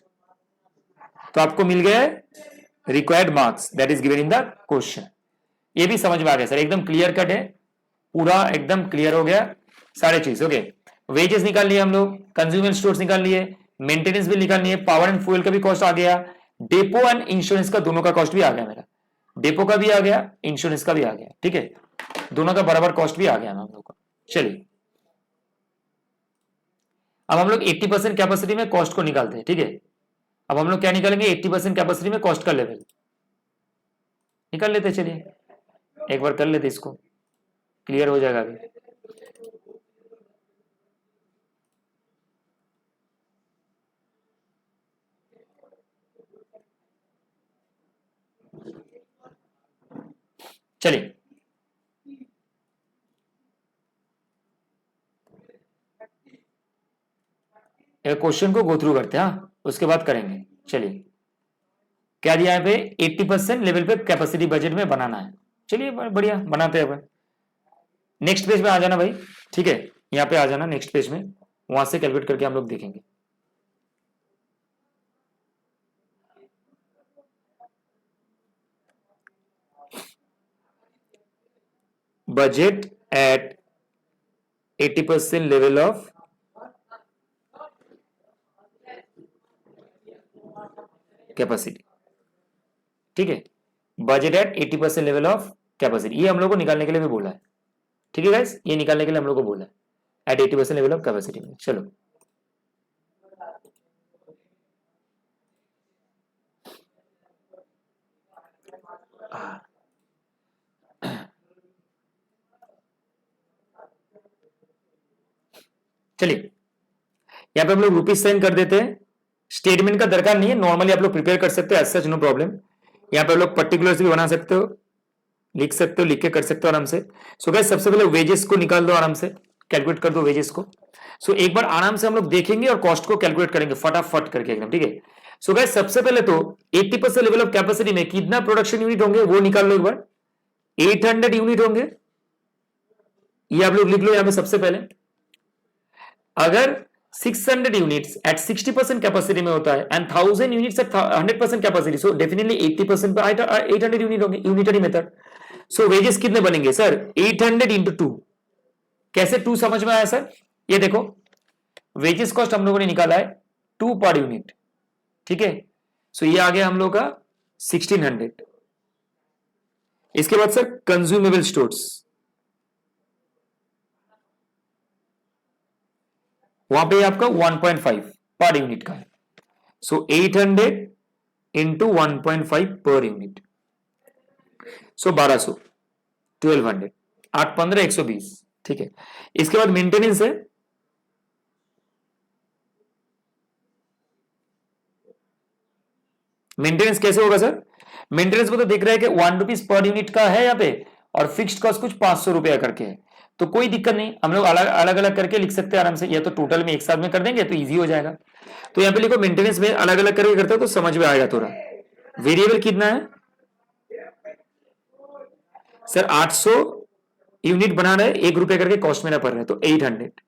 तो आपको मिल गया required marks that is given in the question. ये भी समझ में आ गया सर, एकदम क्लियर कट है, पूरा एकदम क्लियर हो गया सारे चीज। ओके, वेजेस निकाल लिए हम लोग, कंज्यूमर स्टोर्स निकाल लिए, मेंटेनेंस बिल निकाल लिए, पावर एंड फ्यूल का भी कॉस्ट आ गया, डेपो एंड इंश्योरेंस का दोनों का कॉस्ट भी आ गया मेरा, डेपो का भी आ गया, इंश्योरेंस का भी आ गया, ठीक है, दोनों का बराबर कॉस्ट भी आ गया हम लोग का। चलिए अब हम लोग 80% कैपेसिटी में कॉस्ट को निकालते हैं, ठीक है। अब हम लोग क्या निकालेंगे, 80% कैपेसिटी में कॉस्ट का लेवल निकाल लेते हैं, चलिए एक बार कर लेते, इसको क्लियर हो जाएगा अभी। चलिए क्वेश्चन को गो थ्रू करते हैं, हाँ उसके बाद करेंगे। चलिए क्या दिया है पे, 80% लेवल पे कैपेसिटी बजट में बनाना है, चलिए बढ़िया बनाते हैं। नेक्स्ट पेज में आ जाना भाई, ठीक है, यहाँ पे आ जाना नेक्स्ट पेज में, वहां से कैलकुलेट करके हम लोग देखेंगे। Budget at 80% level of capacity, ठीक है, budget at 80% level of capacity, ये हम लोग को निकालने के लिए भी बोला है, ठीक है गाइस, ये निकालने के लिए हम लोग को बोला है एट 80% लेवल ऑफ कैपेसिटी में। चलो चलिए यहाँ पे हम लोग रुपीज साइन कर देते हैं, स्टेटमेंट का दरकार नहीं है, नॉर्मली आप लोग प्रिपेयर कर सकते हो, एज सच नो प्रॉब्लम। यहाँ पे आप लोग पर्टिकुलर्स भी बना सकते हो, लिख सकते हो, लिख के कर सकते हो आराम से। सो गाइस सबसे पहले वेजेस को निकाल दो, आराम से कैलकुलेट कर दो वेजेस को। सो एक बार आराम से हम लोग देखेंगे और कॉस्ट को कैलकुलेट करेंगे फटाफट करके एकदम, ठीक है। सो गाइस सबसे पहले तो 80% लेवल ऑफ कैपेसिटी में कितना प्रोडक्शन यूनिट होंगे वो निकाल लो एक बार, 800 यूनिट होंगे, ये आप लोग लिख लो यहाँ पे सबसे पहले। अगर 600 यूनिट्स एट 60% कैपेसिटी में होता है and 1000 units at 100% capacity, so definitely 80% पे 800 यूनिट होंगे, यूनिटरी मेथड। सो वेजेस कितने बनेंगे सर? 800 इंटू 2। कैसे 2 समझ में आया सर? ये देखो, वेजेस कॉस्ट हम लोगों ने निकाला है 2 पर यूनिट, ठीक है। सो ये आ गया हम लोग का 1600। इसके बाद सर कंज्यूमेबल स्टोर्स, वहां पे आपका 1.5 पर यूनिट का है। सो 800 इंटू 1.5 पर यूनिट, सो 1200, 1200, 8 15 120, ठीक है। इसके बाद मेंटेनेंस है, मेंटेनेंस कैसे होगा सर? मेंटेनेंस को तो दिख रहा है कि 1 रुपीज पर यूनिट का है यहाँ पे, और फिक्स्ड कॉस्ट कुछ 500 रुपया करके है, तो कोई दिक्कत नहीं, हम लोग अलग अलग अलग करके लिख सकते हैं आराम से, या तो टोटल में एक साथ में कर देंगे तो इजी हो जाएगा। तो यहाँ पे लिखो मेंटेनेंस में अलग अलग करके करते हो तो समझ में आएगा थोड़ा। वेरिएबल कितना है सर? 800 यूनिट बना रहे, 1 रुपये करके कॉस्ट मेरा पड़ रहा है, तो 800।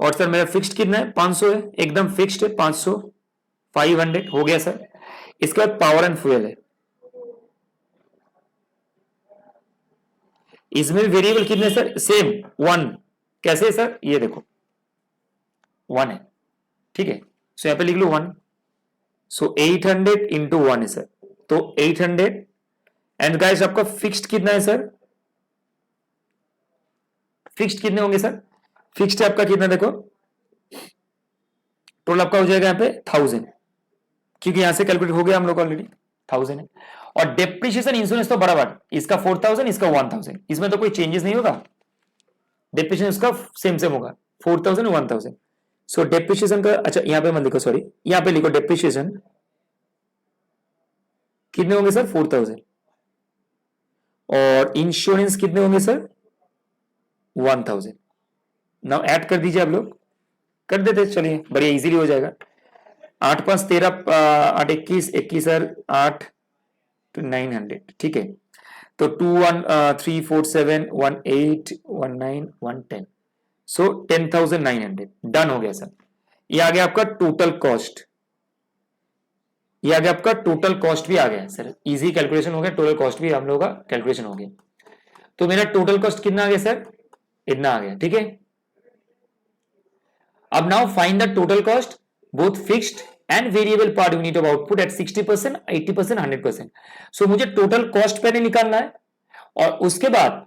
और सर मेरा फिक्स्ड कितना है? 500 है, एकदम फिक्स्ड है 500, 500 हो गया सर। इसके बाद पावर एंड फ्यूल है, इसमें वेरिएबल कितने सर? सेम 1। कैसे है सर? ये देखो 1 है, ठीक है। सो यहां पे लिख लो 1। सो 800 इंटू 1 है सर, तो 800। एंड गाइस आपका फिक्स्ड कितना है सर? फिक्स्ड कितने होंगे सर? फिक्स्ड आपका कितना देखो, टोटल आपका हो जाएगा यहाँ पे 1000, क्योंकि यहां से कैलकुलेट हो गया हम लोग ऑलरेडी 1000 है। और डेप्रिशिएशन इंश्योरेंस तो बराबर, इसका 4000 इसका 1000, इसमें तो कोई चेंजेस नहीं होगा, डेप्रिशिएशन इसका सेम सेम होगा 4000 1000। सो डेप्रिशिएशन का, अच्छा यहां पे मत लिखो, सॉरी यहां पे लिखो डेप्रिशिएशन कितने होंगे सर? 4000। और इंश्योरेंस कितने होंगे सर? 1000। नाउ ऐड कर दीजिए आप लोग, कर देते चलिए, बढ़िया इजीली हो जाएगा। 8 5 13, 8 21 21 सर 8 तो 900, ठीक है। तो 2 1 3 4 7 1 8 1 9 1 10, सो 10,900 डन हो गया सर। ये आ गया आपका टोटल कॉस्ट, ये आ गया आपका टोटल कॉस्ट भी आ गया सर, इजी कैलकुलेशन हो गया, टोटल कॉस्ट भी हम लोगों का कैलकुलेशन हो गया। तो मेरा टोटल कॉस्ट कितना आ गया सर? इतना आ गया, ठीक है। अब now find the total cost both fixed and variable part unit of output at 60%, 80%, 100%। सो मुझे टोटल कॉस्ट पहले निकालना है, और उसके बाद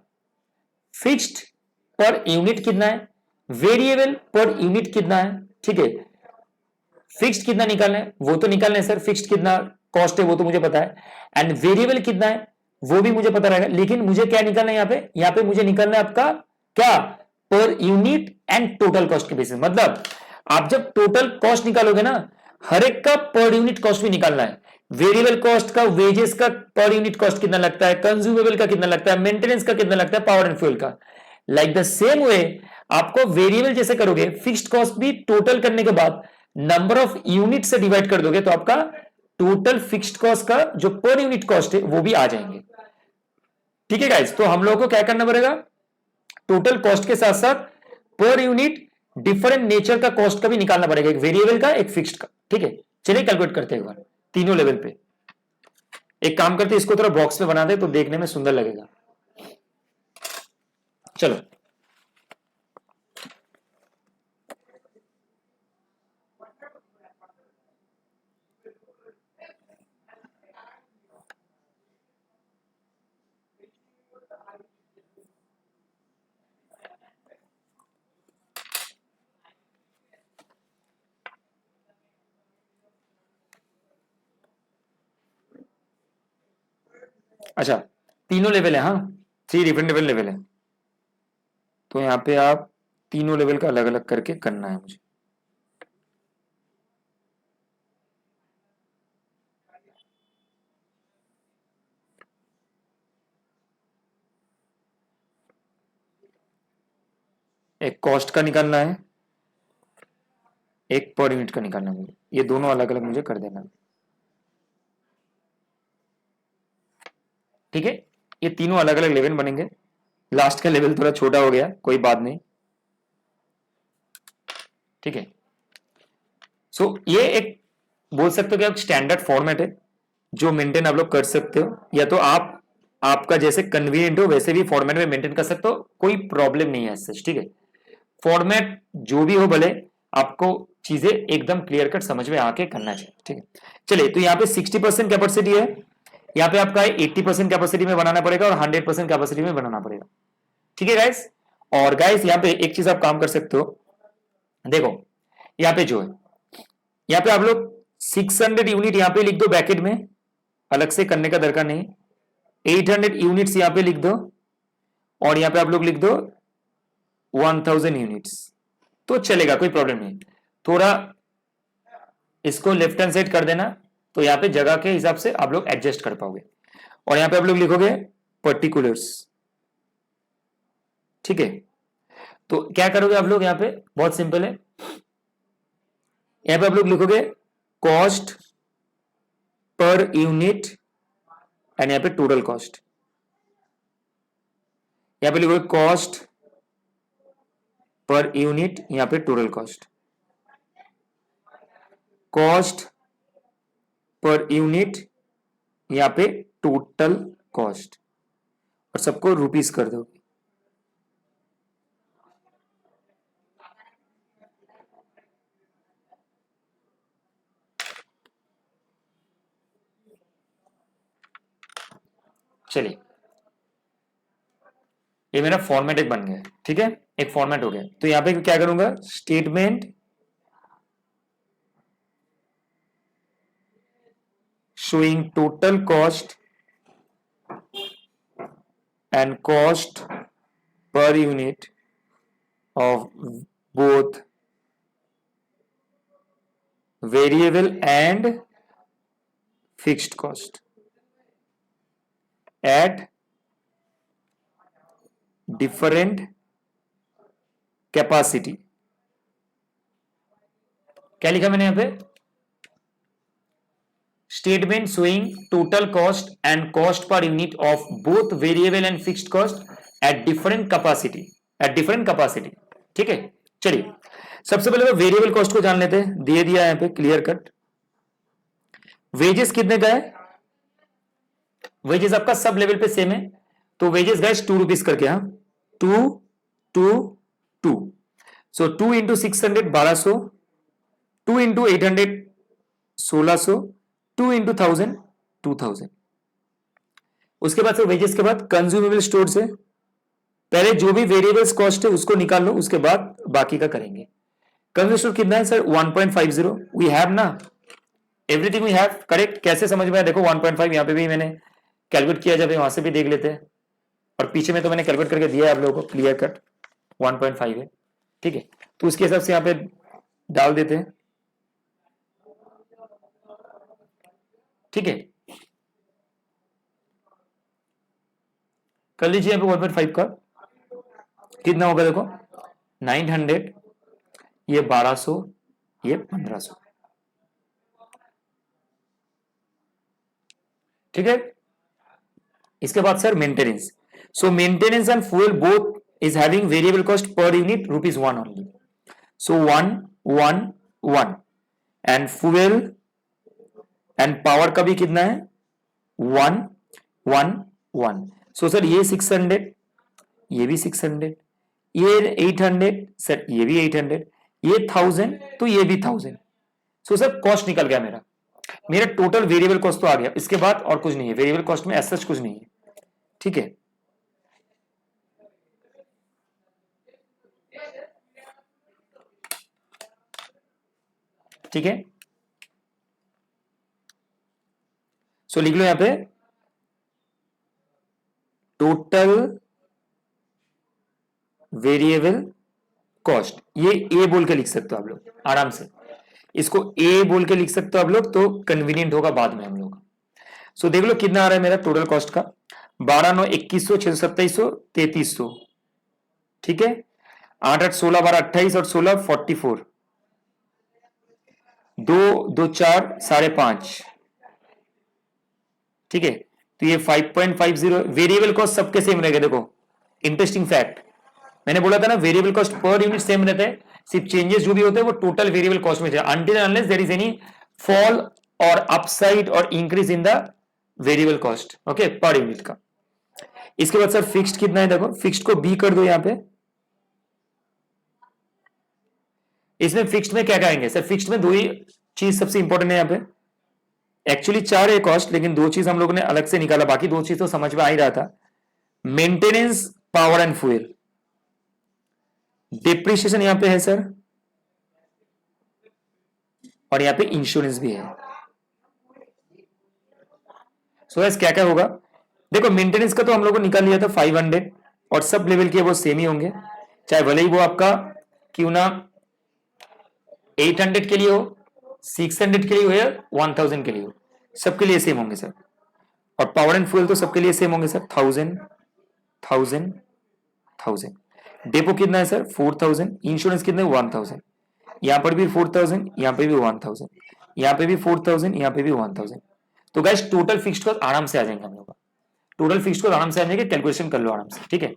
फिक्स्ड पर यूनिट कितना है, वेरिएबल पर यूनिट कितना है, ठीक है। फिक्स्ड कितना निकालना है वो तो निकालना है सर, फिक्स्ड कितना कॉस्ट है वो तो मुझे पता है, एंड वेरिएबल कितना है वो भी मुझे पता रहेगा, लेकिन मुझे क्या निकालना है यहाँ पे मुझे निकालना है आपका क्या? Per unit and total cost के बेसिस। मतलब आप जब टोटल कॉस्ट निकालोगे ना, हर एक का पर यूनिट कॉस्ट भी निकालना है, वेरिएबल कॉस्ट का, वेजेस का पर यूनिट कॉस्ट कितना लगता है, कंज्यूमेबल का कितना लगता है, मेंटेनेंस का कितना लगता है, पावर एंड फ्यूल का। लाइक द सेम वे आपको वेरिएबल जैसे करोगे, फिक्स्ड कॉस्ट भी टोटल करने के बाद नंबर ऑफ यूनिट से डिवाइड कर दोगे तो आपका टोटल फिक्स्ड कॉस्ट का जो पर यूनिट कॉस्ट है वो भी आ जाएंगे, ठीक है गाइस। तो हम लोगों को क्या करना पड़ेगा, टोटल कॉस्ट के साथ साथ पर यूनिट डिफरेंट नेचर का कॉस्ट का भी निकालना पड़ेगा, एक वेरिएबल का एक फिक्स्ड का, ठीक है। चलिए कैलकुलेट करते हैं एक बार तीनों लेवल पे। एक काम करते हैं, इसको थोड़ा बॉक्स में बना दे तो देखने में सुंदर लगेगा। चलो अच्छा, तीनों लेवल है, हाँ 3 डिफरेंट लेवल है, तो यहाँ पे आप तीनों लेवल का अलग अलग करके करना है मुझे। एक कॉस्ट का निकालना है, एक पर यूनिट का निकालना है मुझे, ये दोनों अलग अलग मुझे कर देना, ठीक है। ये तीनों अलग अलग लेवल बनेंगे, लास्ट का लेवल थोड़ा छोटा हो गया, कोई बात नहीं। ठीक है। सो ये एक बोल सकते हो कि स्टैंडर्ड फॉर्मेट है जो मेंटेन आप लोग कर सकते हो, या तो आप आपका जैसे कन्वीनियंट हो वैसे भी फॉर्मेट में मेंटेन कर सकते हो, कोई प्रॉब्लम नहीं है सच, ठीक है। फॉर्मेट जो भी हो भले आपको चीजें एकदम क्लियर कट समझ में आके करना चाहिए, ठीक है। चलिए, तो यहाँ पे 60% कैपेसिटी है, यहाँ पे आपका 80% कैपेसिटी में बनाना पड़ेगा और 100% कैपेसिटी में बनाना पड़ेगा, ठीक है गाइस। और गाइस यहाँ पे एक चीज आप काम कर सकते हो, देखो यहाँ पे जो है, यहाँ पे आप लोग 600 यूनिट यहाँ पे लिख दो ब्रैकेट में, अलग से करने का दरकार नहीं। 800 यूनिट्स यहाँ पे लिख दो और यहाँ पे आप लोग लिख दो 1000 यूनिट्स, तो चलेगा, कोई प्रॉब्लम नहीं। थोड़ा इसको लेफ्ट हैंड साइड कर देना, तो यहाँ पे जगह के हिसाब से आप लोग एडजस्ट कर पाओगे। और यहाँ पे आप लोग लिखोगे पर्टिकुलर्स, ठीक है। तो क्या करोगे आप लोग, यहाँ पे बहुत सिंपल है, यहाँ पे आप लोग लिखोगे कॉस्ट पर यूनिट एंड यहाँ पे टोटल कॉस्ट, यहाँ पे लिखोगे कॉस्ट पर यूनिट, यहाँ पे total cost, cost per unit, यहाँ पे टोटल कॉस्ट, और सबको रुपीस कर दोगे। चलिए, ये मेरा फॉर्मेट एक बन गया, ठीक है, एक फॉर्मेट हो गया। तो यहां पे क्या करूंगा, statement showing total cost and cost per unit of both variable and fixed cost at different capacity. क्या लिखा मैंने यहां पे, statement showing total cost and cost per unit of both variable and fixed cost at different capacity, at different capacity, ठीक है। चलिए, सबसे पहले तो वेरिएबल कॉस्ट को जान लेते हैं, दे दिया यहां पे क्लियर कट। वेजेस कितने का है, वेजेस आपका सब लेवल पे सेम है, तो वेजेस गाइस 2 रुपीज करके, हाँ 2 2 2, सो 2 इंटू 600 1200, 2 इंटू 800 1600, 2 इंटू 1000 2000। उसके बाद से वेजेस के बाद कंज्यूमेबल स्टोर से पहले जो भी वेरिएबल्स कॉस्ट है उसको निकाल लो, उसके बाद बाकी का करेंगे। कंज्यूमेबल स्टोर कितना है सर, 1.50 वी हैव ना, एवरीथिंग वी हैव, करेक्ट। कैसे समझ में आया, देखो 1.5 यहाँ पे भी मैंने कैलकुलेट किया, जब वहां से भी देख लेते हैं, और पीछे में तो मैंने कैलकुलेट करके दिया है आप लोगों को, क्लियर कट 1.5 है, ठीक है। तो उसके हिसाब से यहाँ पे डाल देते हैं, ठीक है। कर लीजिए यहाँ पे 1.5 का कितना होगा, देखो 900, ये 1200, ये 1500, ठीक है। इसके बाद sir maintenance, so maintenance and fuel both is having variable cost per unit ₹1 only, so 1 1 1, and fuel and power का भी कितना है 1 1 1, सो सर ये 600, ये भी 600, ये 800 सर, ये भी 800, ये 1000, तो ये भी 1000, सो सर कॉस्ट निकल गया मेरा, मेरा टोटल वेरिएबल कॉस्ट तो आ गया। इसके बाद और कुछ नहीं है, वेरिएबल कॉस्ट में ऐसा कुछ नहीं है, ठीक है। ठीक है, सो लिख लो यहां पे टोटल वेरिएबल कॉस्ट, ये ए बोल के लिख सकते हो आप लोग आराम से, इसको ए बोल के लिख सकते हो आप लोग, तो कन्वीनियंट होगा बाद में हम लोग। सो देख लो कितना आ रहा है मेरा टोटल कॉस्ट का, 12 9 2100, 6 2700 3300, ठीक है। 8 8 16 12 28 और 16 44, 2 2 4 5.5, ठीक है। तो ये 5.50, वेरिएबल कॉस्ट सबके सेम रहेगा। देखो इंटरेस्टिंग फैक्ट, मैंने बोला था ना variable cost per unit same रहता है, सिर्फ चेंजेस जो भी होते हैं वो टोटल वेरिएबल कॉस्ट में जाए, until unless there is any fall or upside or increase in the variable cost, okay, per unit का। इसके बाद सर फिक्स्ड कितना है, देखो फिक्स्ड को बी कर दो यहां पे। इसमें फिक्स्ड में क्या कहेंगे सर, फिक्स्ड में दो ही चीज सबसे इंपॉर्टेंट है यहाँ पे, एक्चुअली चार है कॉस्ट, लेकिन दो चीज हम लोगों ने अलग से निकाला, बाकी दो चीज तो समझ में आ ही रहा था। Maintenance, power and fuel. Depreciation यहां पे है सर, और यहां पे इंश्योरेंस भी है। सो गाइस क्या क्या होगा, देखो मेंटेनेंस का तो हम लोगों ने निकाल लिया था 500, और सब लेवल के वो सेम ही होंगे, चाहे भले ही वो आपका क्यों ना 800 के लिए हो, 600 के लिए हो या 1000 के लिए हो, सबके लिए सेम होंगे सर। और पावर एंड फ्यूल तो सबके लिए सेम होंगे सर, 1000 1000 1000। डेपो कितना है सर 4000, इंश्योरेंस कितना है 1000, यहां पर भी 4000, यहां पे भी 1000, यहां पे भी 4000, यहां पे भी 1000। तो गाइस टोटल फिक्स्ड कॉस्ट आराम से आ जाएंगे हम लोग का, टोटल फिक्स्ड कॉस्ट आराम से आ जाएंगे, कैलकुलेशन कर लो आराम से, ठीक है।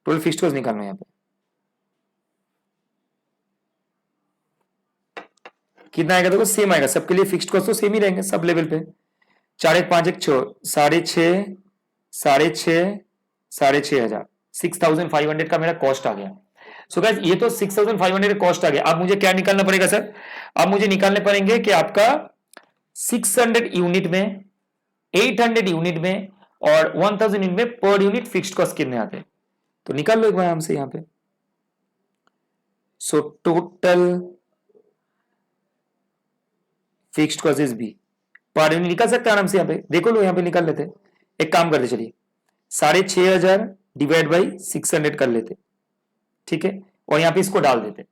टोटल फिक्स्ड कॉस्ट निकालना है यहां पे, कितना आएगा देखो, सेम आएगा सबके लिए, फिक्स्ड कॉस्ट तो सेम ही रहेंगे सब लेवल पे। 4 1 5 1 6, 6.5 6.5 6500 का मेरा कॉस्ट आ गया। सो गाइस ये तो 6500 का कॉस्ट आ गया। अब मुझे क्या निकालना पड़ेगा सर, अब मुझे निकालने पड़ेंगे कि आपका 600 यूनिट में, 800 यूनिट में और 1000 यूनिट में पर यूनिट फिक्स्ड कॉस्ट कितने आते हैं, तो निकाल लो एक बार हमसे यहां पे। So total fixed cost is B, per unit निकाल सकते हैं आराम से, यहां पे देखो लो, यहां पे निकाल लेते, एक काम करते चलिए, 6500 डिवाइड बाई 600 कर लेते, ठीक है, और यहां पे इसको डाल देते,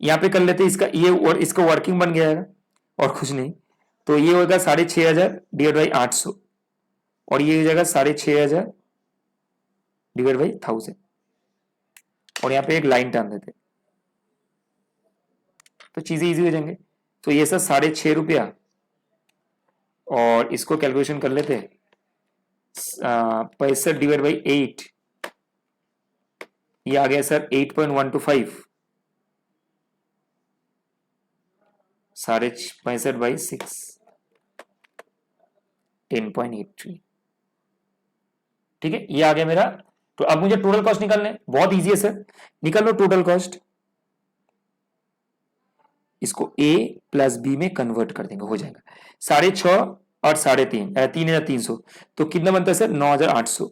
यहां पे कर लेते इसका ये, और इसका वर्किंग बन गया है और कुछ नहीं, तो ये होगा 6500 डिवाइड बाई 800, और ये हो जाएगा 6500 डिवाइड बाई 1000, और यहां पे एक लाइन टान देते, तो चीजें इजी हो जाएंगे। तो ये सर 6.5 और इसको कैलकुलेशन कर लेते, 65 डिवाइड बाई 8, ये आ गया सर 8.125, 65 बाई 6 10.83, ठीक है, ये आ गया मेरा। तो अब मुझे टोटल कॉस्ट निकालने, बहुत इजी है सर, निकाल लो टोटल कॉस्ट, इसको A प्लस B में कन्वर्ट कर देंगे, हो जाएगा 6.5 और 3.5 3300, तो कितना बनता है सर 9800,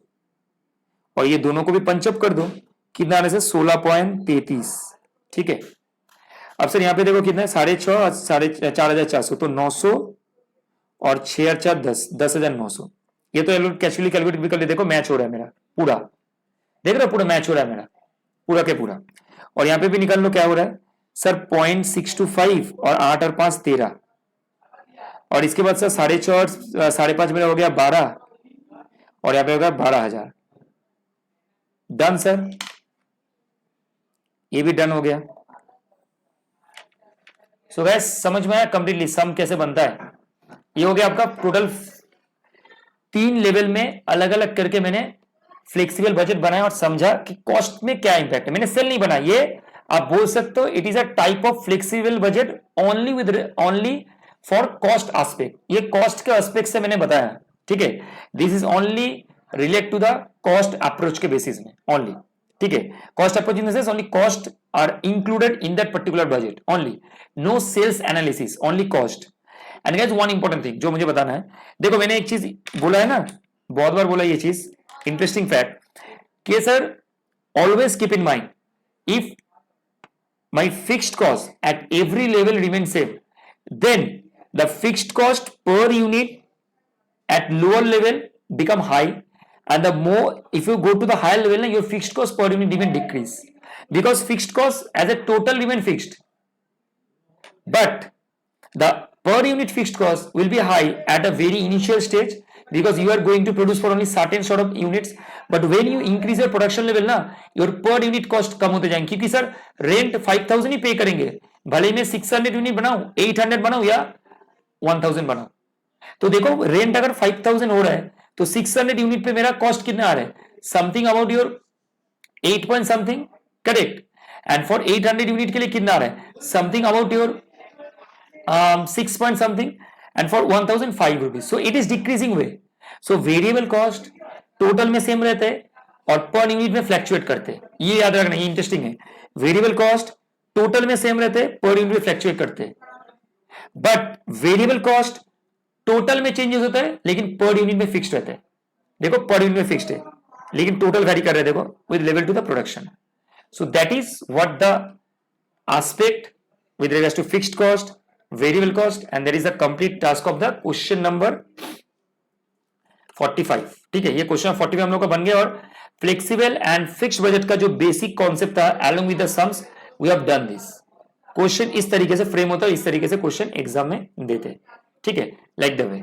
और ये दोनों को भी पंचअप कर दो, कितना आ रहा है सर 16.33, ठीक है। अब सर यहाँ पे देखो कितना है 6.5 और 4400, तो 900 और 6 और 4 10, 10,900, ये तो कैचुअली कैलकुलेट भी कर ले, देखो मैच हो रहा है मेरा पूरा, देख रहे हो पूरा मैच हो रहा है मेरा पूरा के पूरा। और यहाँ पे भी निकाल लो क्या हो रहा है सर 0.625 और 8 और 5 13, और इसके बाद सर 6.5 और 5.5 मेरा हो गया 12, और यहाँ पे होगा 12,000, डन सर, ये भी डन हो गया। सो गाइस समझ में आया कंप्लीटली सम कैसे बनता है, ये हो गया आपका टोटल 3 लेवल में अलग अलग करके मैंने फ्लेक्सिबल बजट बनाया और समझा कि कॉस्ट में क्या इंपैक्ट है। मैंने सेल नहीं बना, ये आप बोल सकते हो it is a type of flexible budget only for cost aspect, ये कॉस्ट के एस्पेक्ट से मैंने बताया, ठीक है। This is only relate to the cost approach के बेसिस में ओनली, ठीक है। Cost approach in the sense only cost are included in that particular budget only, no sales analysis, only cost. And guys one important thing जो मुझे बताना है, देखो मैंने एक चीज बोला है ना, बहुत बार बोला ये चीज, इंटरेस्टिंग फैक्ट कि sir always keep in mind if my fixed cost at every level remains same, then the fixed cost per unit at lower level become high, and the more if you go to the higher level your fixed cost per unit even decrease, because fixed cost as a total remain fixed, but the per unit fixed cost will be high at a very initial stage because you are going to produce for only certain sort of units, but when you increase your production level ना your per unit cost कम होते जाएंगे, क्योंकि sir rent 5000 ही पे करेंगे, भले ही मैं 600 unit बनाऊं, 800 बनाऊं या 1000 बनाऊं, तो देखो रेंट अगर 5000 हो रहा है तो 600 यूनिट पे मेरा कॉस्ट कितना आ रहा है, something about your 8 point something, correct. And for 800 unit के लिए कितना आ रहा है, something about your 6 point something, and for 1005 rupees, so it is decreasing way. So variable cost total में सेम रहते हैं और पर यूनिट में फ्लैक्चुएट करते हैं. ये याद रखना, ये इंटरेस्टिंग है. वेरिएबल कॉस्ट टोटल में सेम रहते हैं, पर यूनिट में फ्लैक्चुएट करते हैं. बट वेरिएबल कॉस्ट टोटल में चेंजेस होता है लेकिन पर यूनिट में फिक्स्ड रहता है. देखो पर यूनिट में फिक्स्ड है लेकिन टोटल वैरी कर रहे हैं, देखो with level to the production. So that is what the aspect with regards to fixed cost, variable cost, and that is the complete task of the question number 45. ठीक है, ये question 45 हम लोग का बन गया. और फ्लेक्सिबल एंड फिक्स्ड बजट का जो बेसिक कॉन्सेप्ट था along with the sums we have done this. Question इस तरीके से फ्रेम होता है, इस तरीके से क्वेश्चन एग्जाम में देते हैं. ठीक है, लाइक द वे.